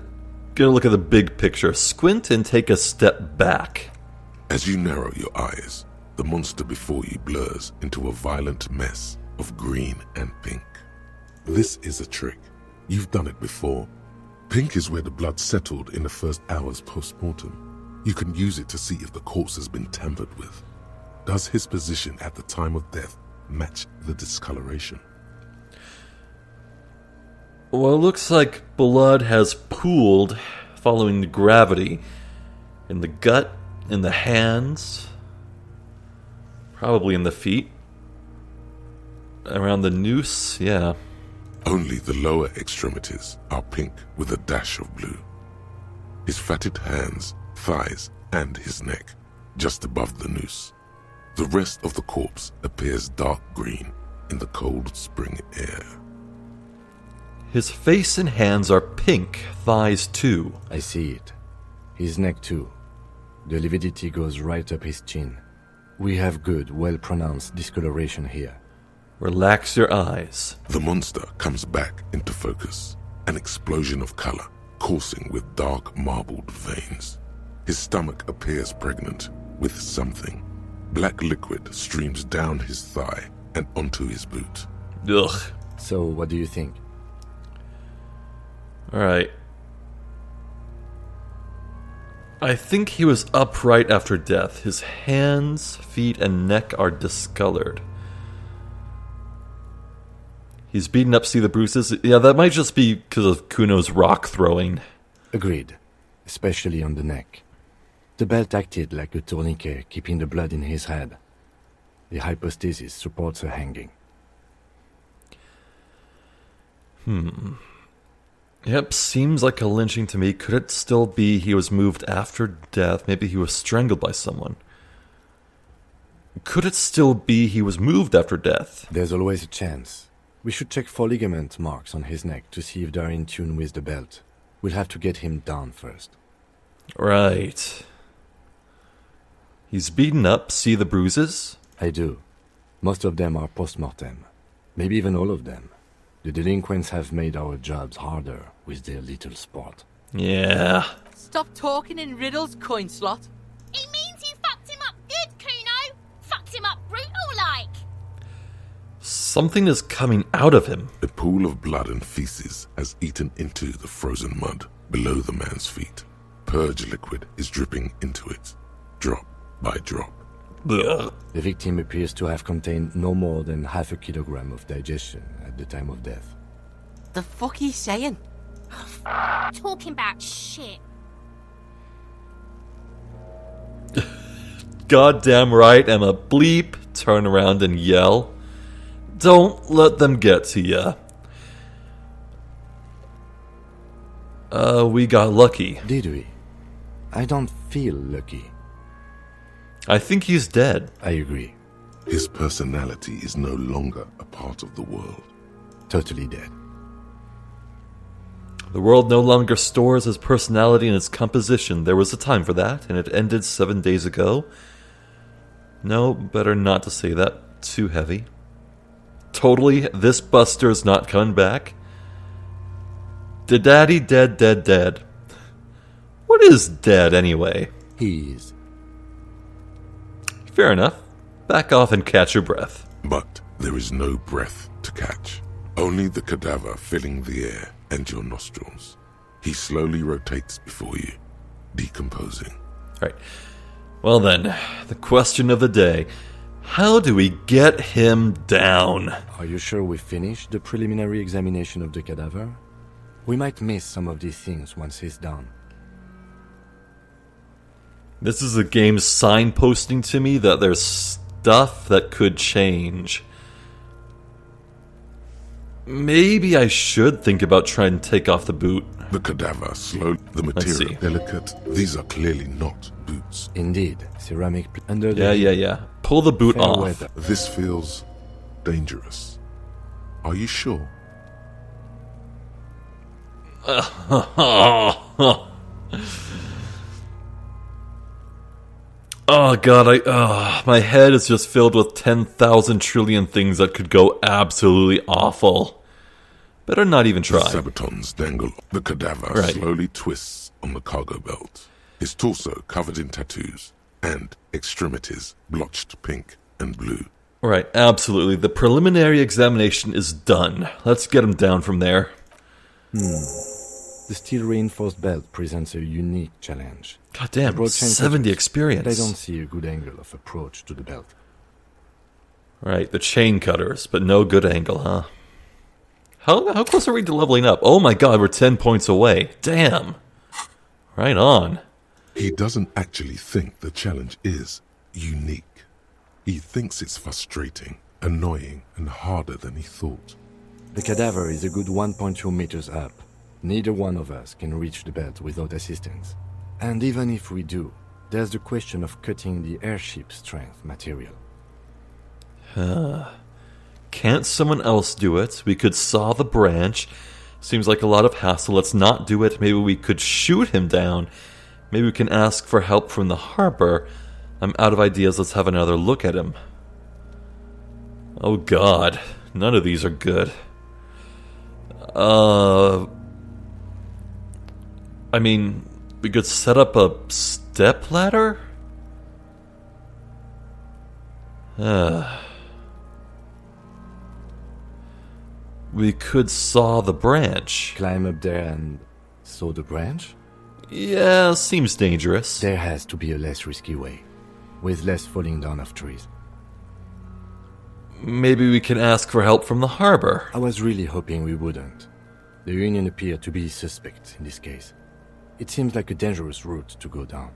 look at the big picture. Squint and take a step back. As you narrow your eyes, the monster before you blurs into a violent mess of green and pink. This is a trick. You've done it before. Pink is where the blood settled in the first hours post-mortem. You can use it to see if the corpse has been tampered with. Does his position at the time of death match the discoloration? Well, it looks like blood has pooled following the gravity in the gut, in the hands, probably in the feet, around the noose, yeah. Only the lower extremities are pink with a dash of blue. His fatted hands, thighs, and his neck, just above the noose. The rest of the corpse appears dark green in the cold spring air. His face and hands are pink, thighs too. I see it. His neck too. The lividity goes right up his chin. We have good, well-pronounced discoloration here. Relax your eyes. The monster comes back into focus, an explosion of color, coursing with dark marbled veins. His stomach appears pregnant with something. Black liquid streams down his thigh and onto his boot. Ugh. So, what do you think? Alright. I think he was upright after death. His hands, feet, and neck are discolored. He's beaten up, see the bruises? Yeah, that might just be because of Kuno's rock throwing. Agreed. Especially on the neck. The belt acted like a tourniquet, keeping the blood in his head. The hypostasis supports a hanging. Yep, seems like a lynching to me. Could it still be he was moved after death? Maybe he was strangled by someone. Could it still be he was moved after death? There's always a chance. We should check for ligament marks on his neck to see if they're in tune with the belt. We'll have to get him down first. Right. He's beaten up, see the bruises? I do. Most of them are post-mortem. Maybe even all of them. The delinquents have made our jobs harder with their little sport. Yeah. Stop talking in riddles, coin slot. It means you fucked him up good, Kuno. Fucked him up brutal-like. Something is coming out of him. A pool of blood and feces has eaten into the frozen mud below the man's feet. Purge liquid is dripping into it, drop by drop. Ugh. The victim appears to have contained no more than half a kilogram of digestion at the time of death. The fuck he's saying? Talking about shit. Goddamn right, Emma. Bleep, turn around and yell. Don't let them get to ya. We got lucky. Did we? I don't feel lucky. I think he's dead. I agree. His personality is no longer a part of the world. Totally dead. The world no longer stores his personality and its composition. There was a time for that, and it ended 7 days ago. No, better not to say that. Too heavy. Totally, this Buster's not coming back. Daddy dead. What is dead, anyway? He's... Fair enough. Back off and catch your breath. But there is no breath to catch. Only the cadaver filling the air and your nostrils. He slowly rotates before you, decomposing. Right. Well then, the question of the day. How do we get him down? Are you sure we finished the preliminary examination of the cadaver? We might miss some of these things once he's done. This is a game signposting to me that there's stuff that could change. Maybe I should think about trying to take off the boot. The cadaver slow, the material see. delicate. These are clearly not boots. Indeed, ceramic under the... Yeah. Pull the boot Fair off. weather. This feels dangerous. Are you sure? Oh god, my head is just filled with 10,000 trillion things that could go absolutely awful. Better not even The try. sabatons dangle. The cadaver Right. slowly twists on the cargo belt. His torso covered in tattoos and extremities blotched pink and blue. Right, absolutely. The preliminary examination is done. Let's get him down from there. The steel-reinforced belt presents a unique challenge. God damn, Broad chain 70 cutters, experience. But I don't see a good angle of approach to the belt. Right, the chain cutters, but no good angle, huh? How close are we to leveling up? Oh my god, we're 10 points away. Damn. Right on. He doesn't actually think the challenge is unique. He thinks it's frustrating, annoying, and harder than he thought. The cadaver is a good 1.2 meters up. Neither one of us can reach the belt without assistance. And even if we do, there's the question of cutting the airship strength material. Can't someone else do it? We could saw the branch. Seems like a lot of hassle. Let's not do it. Maybe we could shoot him down. Maybe we can ask for help from the harbor. I'm out of ideas. Let's have another look at him. Oh god. None of these are good. I mean, we could set up a step ladder? We could saw the branch. Climb up there and saw the branch? Yeah, seems dangerous. There has to be a less risky way, with less falling down of trees. Maybe we can ask for help from the harbor. I was really hoping we wouldn't. The Union appeared to be suspect in this case. It seems like a dangerous route to go down.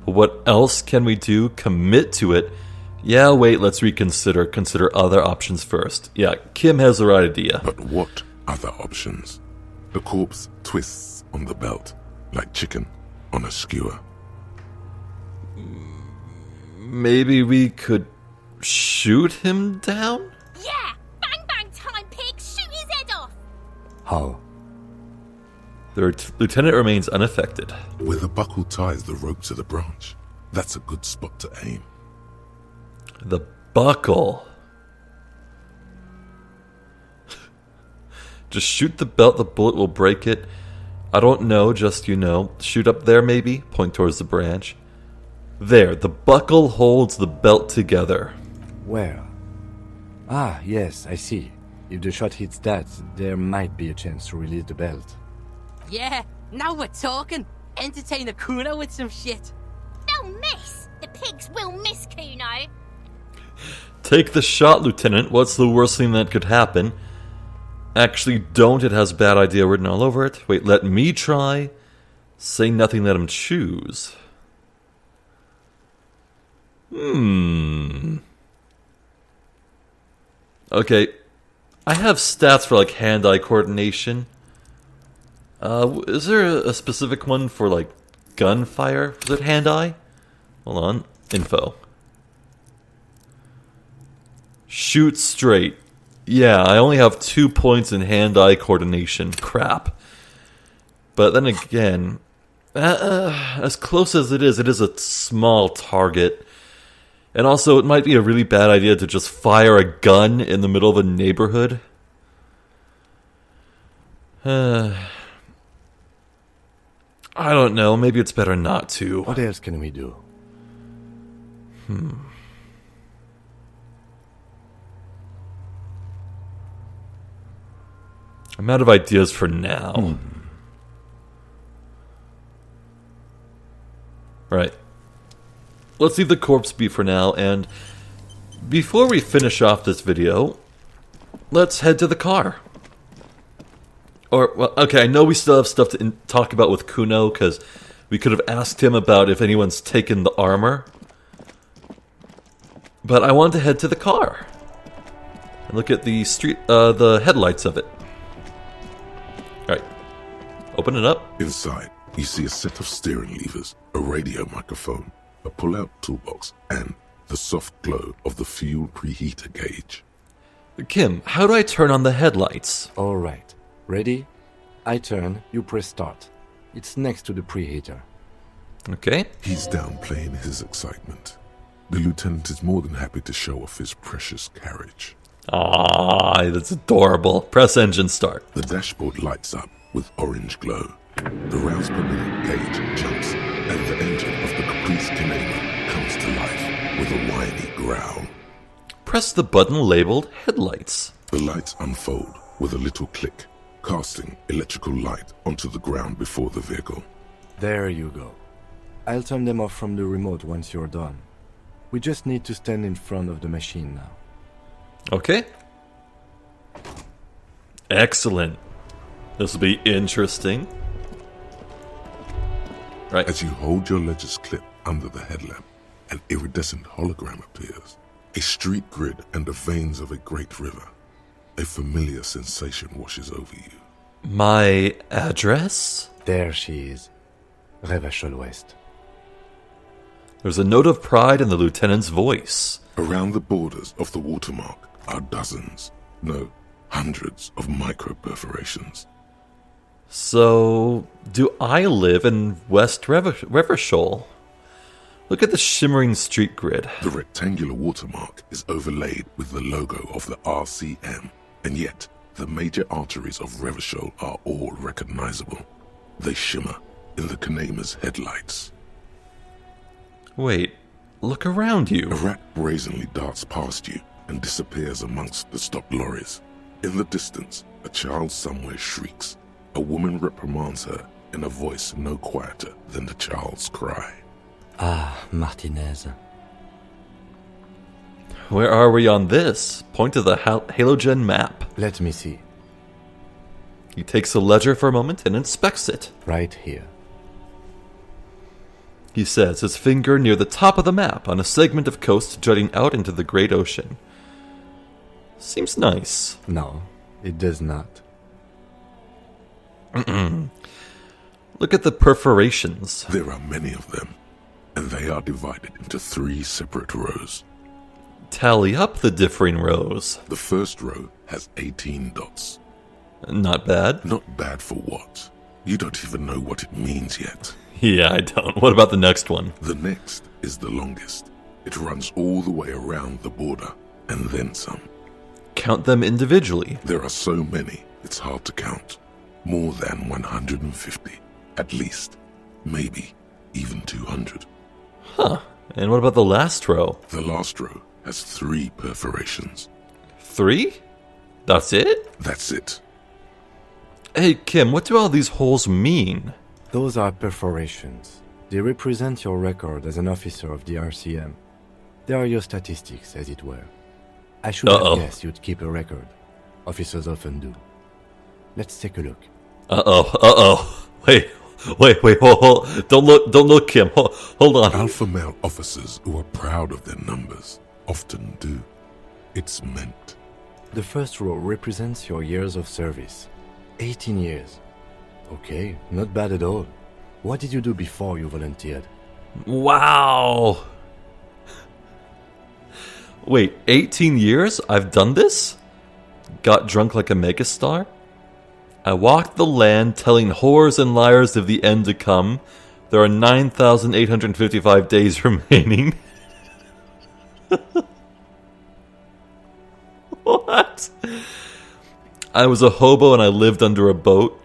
But what else can we do? Commit to it? Yeah, wait, let's reconsider. Consider other options first. Yeah, Kim has the right idea. But what other options? The corpse twists on the belt, like chicken on a skewer. Maybe we could shoot him down? Yeah! Bang bang time, pig! Shoot his head off! How? The lieutenant remains unaffected. Where the buckle ties the rope to the branch. That's a good spot to aim. The buckle. Just shoot the belt, the bullet will break it. I don't know, just you know. Shoot up there maybe? Point towards the branch. There, the buckle holds the belt together. Where? Ah, yes, I see. If the shot hits that, there might be a chance to release the belt. Yeah, now we're talking. Entertain a Kuno with some shit. They'll miss! The pigs will miss Kuno! Take the shot, Lieutenant. What's the worst thing that could happen? Actually, don't. It has bad idea written all over it. Wait, let me try. Say nothing, let him choose. Okay. I have stats for, like, hand-eye coordination. Is there a specific one for, like, gunfire? Is it hand-eye? Hold on. Info. Shoot straight. Yeah, I only have 2 points in hand-eye coordination. Crap. But then again, as close as it is a small target. And also, it might be a really bad idea to just fire a gun in the middle of a neighborhood. I don't know. Maybe it's better not to. What else can we do? I'm out of ideas for now. Right. Let's leave the corpse be for now, and before we finish off this video, let's head to the car. Or, well, okay, I know we still have stuff to talk about with Kuno, because we could have asked him about if anyone's taken the armor. But I wanted to head to the car and look at the the headlights of it. Alright, open it up. Inside, you see a set of steering levers, a radio microphone, a pull-out toolbox, and the soft glow of the fuel preheater gauge. Kim, how do I turn on the headlights? Alright. Ready? I turn, you press start. It's next to the preheater. Okay. He's downplaying his excitement. The lieutenant is more than happy to show off his precious carriage. Ah, that's adorable. Press engine start. The dashboard lights up with orange glow. The rounds per minute gauge jumps, and the engine of the Caprice Canema comes to life with a whiny growl. Press the button labeled headlights. The lights unfold with a little click, casting electrical light onto the ground before the vehicle. There you go. I'll turn them off from the remote once you're done. We just need to stand in front of the machine now. Okay. Excellent. This will be interesting. Right. As you hold your ledger's clip under the headlamp, an iridescent hologram appears. A street grid and the veins of a great river. A familiar sensation washes over you. My address? There she is. Revachol West. There's a note of pride in the lieutenant's voice. Around the borders of the watermark are dozens, no, hundreds of micro-perforations. So, do I live in West Revachol? Look at the shimmering street grid. The rectangular watermark is overlaid with the logo of the RCM, and yet the major arteries of Revachol are all recognizable. They shimmer in the Canema's headlights. Wait, look around you. A rat brazenly darts past you and disappears amongst the stopped lorries. In the distance, a child somewhere shrieks. A woman reprimands her in a voice no quieter than the child's cry. Ah, Martinez. Where are we on this? Point to the halogen map. Let me see. He takes the ledger for a moment and inspects it. Right here. He says, his finger near the top of the map on a segment of coast jutting out into the great ocean. Seems nice. No, it does not. Look at the perforations. There are many of them, and they are divided into 3 separate rows. Tally up the differing rows. The first row has 18 dots. Not bad. Not bad for what? You don't even know what it means yet. Yeah, I don't. What about the next one? The next is the longest. It runs all the way around the border, and then some. Count them individually. There are so many, it's hard to count. More than 150, at least. Maybe even 200. Huh. And what about the last row? The last row has 3 perforations. 3? That's it? That's it. Hey, Kim, what do all these holes mean? Those are perforations. They represent your record as an officer of the RCM. They are your statistics, as it were. I should have guessed you'd keep a record. Officers often do. Let's take a look. Wait, hold. Don't look, Kim. Hold on. Alpha male officers who are proud of their numbers often do. It's meant. The first row represents your years of service. 18 years. Okay, not bad at all. What did you do before you volunteered? Wow! Wait, 18 years? I've done this? Got drunk like a megastar? I walked the land telling whores and liars of the end to come. There are 9,855 days remaining. What? I was a hobo and I lived under a boat.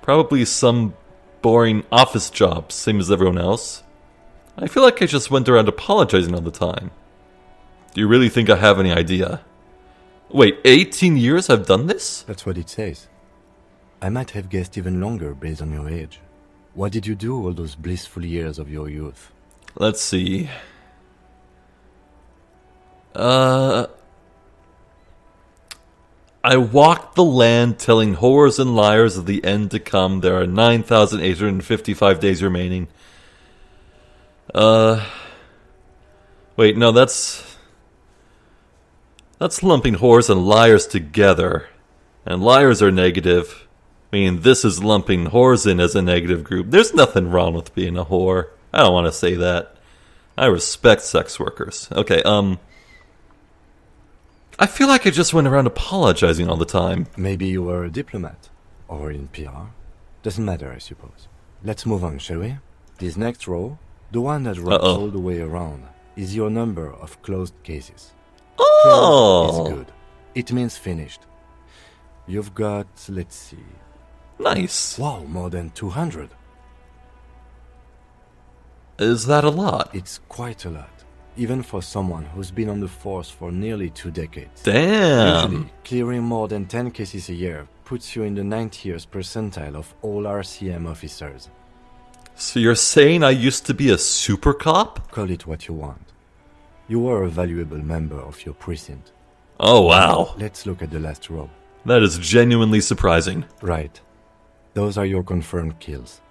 Probably some boring office job, same as everyone else. I feel like I just went around apologizing all the time. Do you really think I have any idea? Wait, 18 years I've done this? That's what it says. I might have guessed even longer based on your age. What did you do all those blissful years of your youth? Let's see. I walked the land telling whores and liars of the end to come. There are 9,855 days remaining. Wait, no, that's lumping whores and liars together. And liars are negative. I mean, this is lumping whores in as a negative group. There's nothing wrong with being a whore. I don't want to say that. I respect sex workers. Okay, I feel like I just went around apologizing all the time. Maybe you were a diplomat. Or in PR. Doesn't matter, I suppose. Let's move on, shall we? This next row, the one that runs all the way around, is your number of closed cases. Oh! Closed is good. It means finished. You've got, let's see... Nice. Wow, more than 200. Is that a lot? It's quite a lot. Even for someone who's been on the force for nearly 2 decades. Damn! Usually, clearing more than 10 cases a year puts you in the 90th percentile of all RCM officers. So you're saying I used to be a super cop? Call it what you want. You were a valuable member of your precinct. Oh, wow. Let's look at the last row. That is genuinely surprising. Right. Those are your confirmed kills.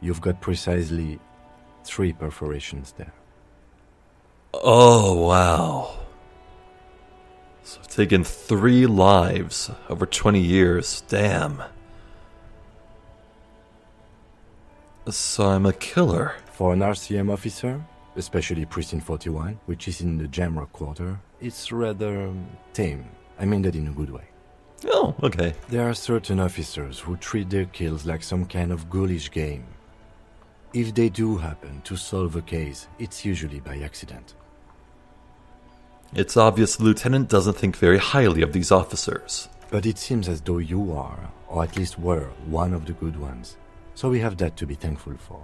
You've got precisely 3 perforations there. Oh, wow. So I've taken 3 lives over 20 years. Damn. So I'm a killer. For an RCM officer, especially Precinct 41, which is in the Jamrock Quarter, it's rather tame. I mean that in a good way. Oh, okay. There are certain officers who treat their kills like some kind of ghoulish game. If they do happen to solve a case, it's usually by accident. It's obvious the lieutenant doesn't think very highly of these officers. But it seems as though you are, or at least were, one of the good ones. So we have that to be thankful for.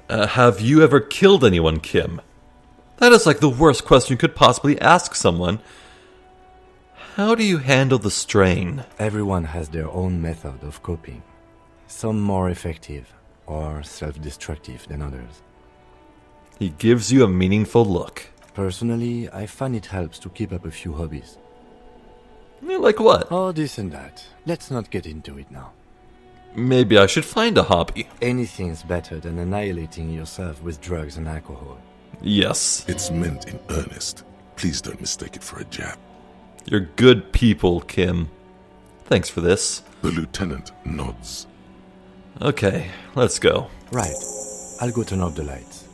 Have you ever killed anyone, Kim? That is like the worst question you could possibly ask someone. How do you handle the strain? Everyone has their own method of coping. Some more effective or self-destructive than others. He gives you a meaningful look. Personally, I find it helps to keep up a few hobbies. Like what? Oh, this and that. Let's not get into it now. Maybe I should find a hobby. Anything's better than annihilating yourself with drugs and alcohol. Yes. It's meant in earnest. Please don't mistake it for a jab. You're good people, Kim. Thanks for this. The lieutenant nods. Okay, let's go. Right. I'll go turn off the lights.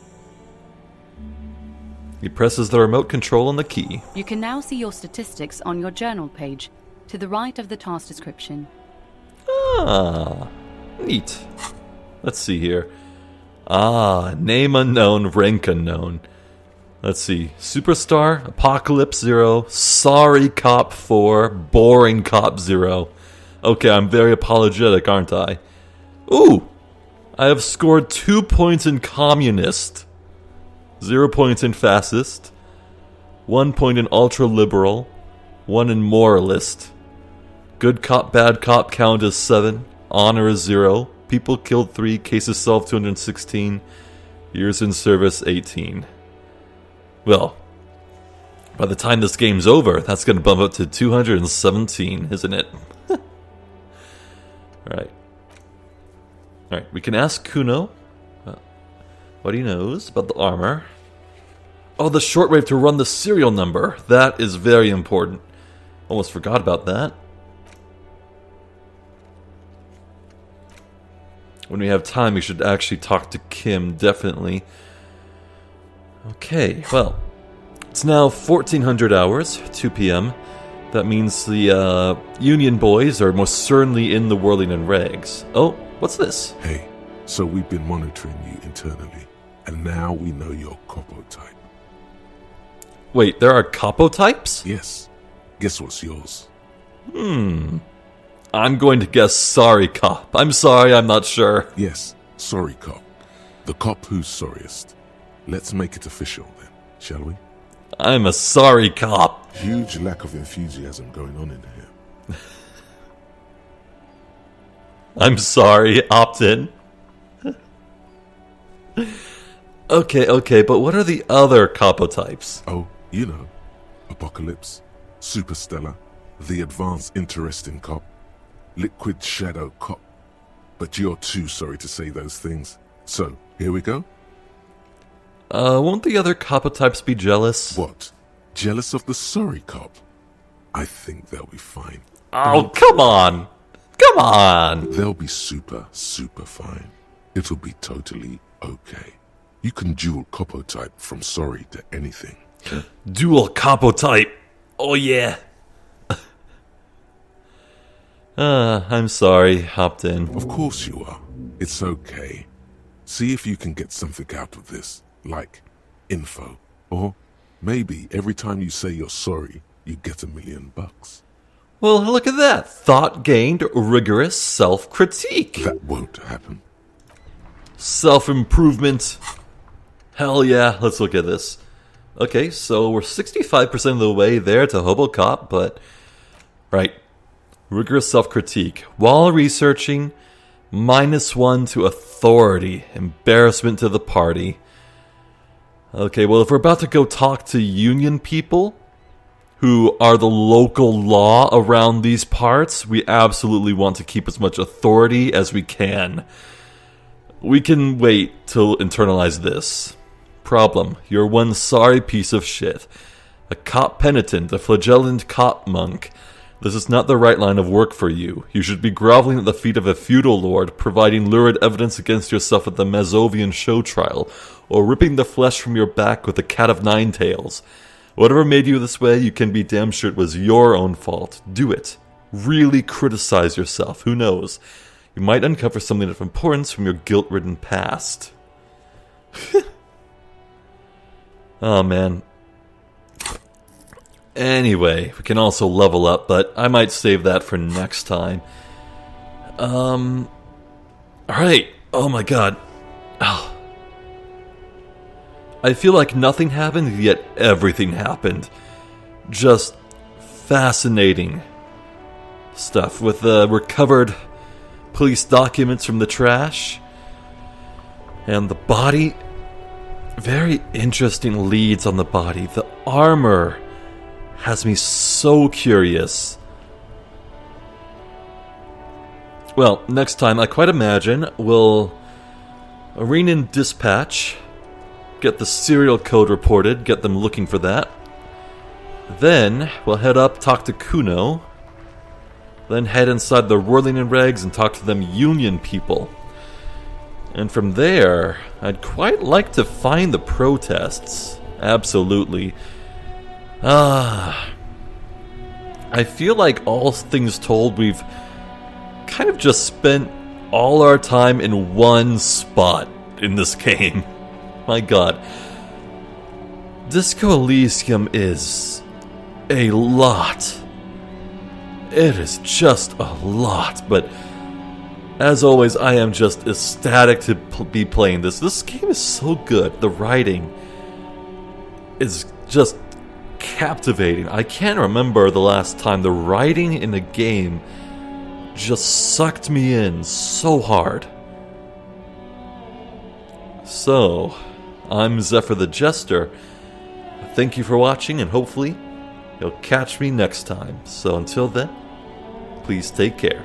He presses the remote control on the key. You can now see your statistics on your journal page, to the right of the task description. Ah, neat. Let's see here. Ah, name unknown, rank unknown. Let's see. Superstar, Apocalypse 0, Sorry Cop 4, Boring Cop 0. Okay, I'm very apologetic, aren't I? Ooh! I have scored 2 points in Communist, 0 points in Fascist, 1 point in Ultra-Liberal, 1 in Moralist. Good cop, bad cop count is 7, honor is 0, people killed 3, cases solved 216, years in service 18. Well, by the time this game's over, that's going to bump up to 217, isn't it? Alright. Alright, we can ask Kuno what he knows about the armor. Oh, the shortwave to run the serial number. That is very important. Almost forgot about that. When we have time, we should actually talk to Kim, definitely. Okay, well, it's now 1400 hours, 2 p.m. That means the Union boys are most certainly in the whirling in rags. Oh, what's this? Hey, so we've been monitoring you internally, and now we know your Copo type. Wait, there are capo types? Yes. Guess what's yours? I'm going to guess sorry cop. I'm sorry, I'm not sure. Yes, sorry cop. The cop who's sorriest. Let's make it official then, shall we? I'm a sorry cop. Huge lack of enthusiasm going on in here. I'm sorry, opt in. Okay, but what are the other capo types? Oh, you know. Apocalypse, Superstellar, the advanced interesting cop, Liquid Shadow cop. But you're too sorry to say those things. So, here we go? Won't the other capo types be jealous? What? Jealous of the sorry cop? I think they'll be fine. Oh, come on! Come on! They'll be super fine. It'll be totally okay. You can dual capo type from sorry to anything. Dual capo type. Oh yeah. I'm sorry, hopped in. Of course you are. It's okay. See if you can get something out of this, like info. Or maybe every time you say you're sorry, you get $1 million. Well, look at that. Thought gained, rigorous self-critique. That won't happen. Self-improvement. Hell yeah, let's look at this. Okay, so we're 65% of the way there to Hobocop, but... Right. Rigorous self-critique. While researching, -1 to authority. Embarrassment to the party. Okay, well, if we're about to go talk to Union people, who are the local law around these parts, we absolutely want to keep as much authority as we can. We can wait till internalize this. Problem, you're one sorry piece of shit. A cop penitent, a flagellant cop monk. This is not the right line of work for you. You should be groveling at the feet of a feudal lord, providing lurid evidence against yourself at the Mazovian show trial, or ripping the flesh from your back with a cat of nine tails. Whatever made you this way, you can be damn sure it was your own fault. Do it. Really criticize yourself. Who knows? You might uncover something of importance from your guilt-ridden past. Oh, man. Anyway, we can also level up, but I might save that for next time. Alright. Oh my god. Oh. I feel like nothing happened, yet everything happened. Just fascinating stuff with the recovered police documents from the trash. And the body. Very interesting leads on the body. The armor has me so curious. Well, next time, I quite imagine we'll arena in dispatch, get the serial code reported, get them looking for that. Then we'll head up, talk to Kuno. Then head inside the Whirling in Rags and talk to them Union people. And from there, I'd quite like to find the protests. Absolutely. I feel like all things told, we've kind of just spent all our time in one spot in this game. My god. Disco Elysium is a lot. It is just a lot, but as always, I am just ecstatic to be playing this. This game is so good. The writing is just captivating. I can't remember the last time the writing in a game just sucked me in so hard. So, I'm Zephyr the Jester. Thank you for watching, and hopefully you'll catch me next time. So until then, please take care.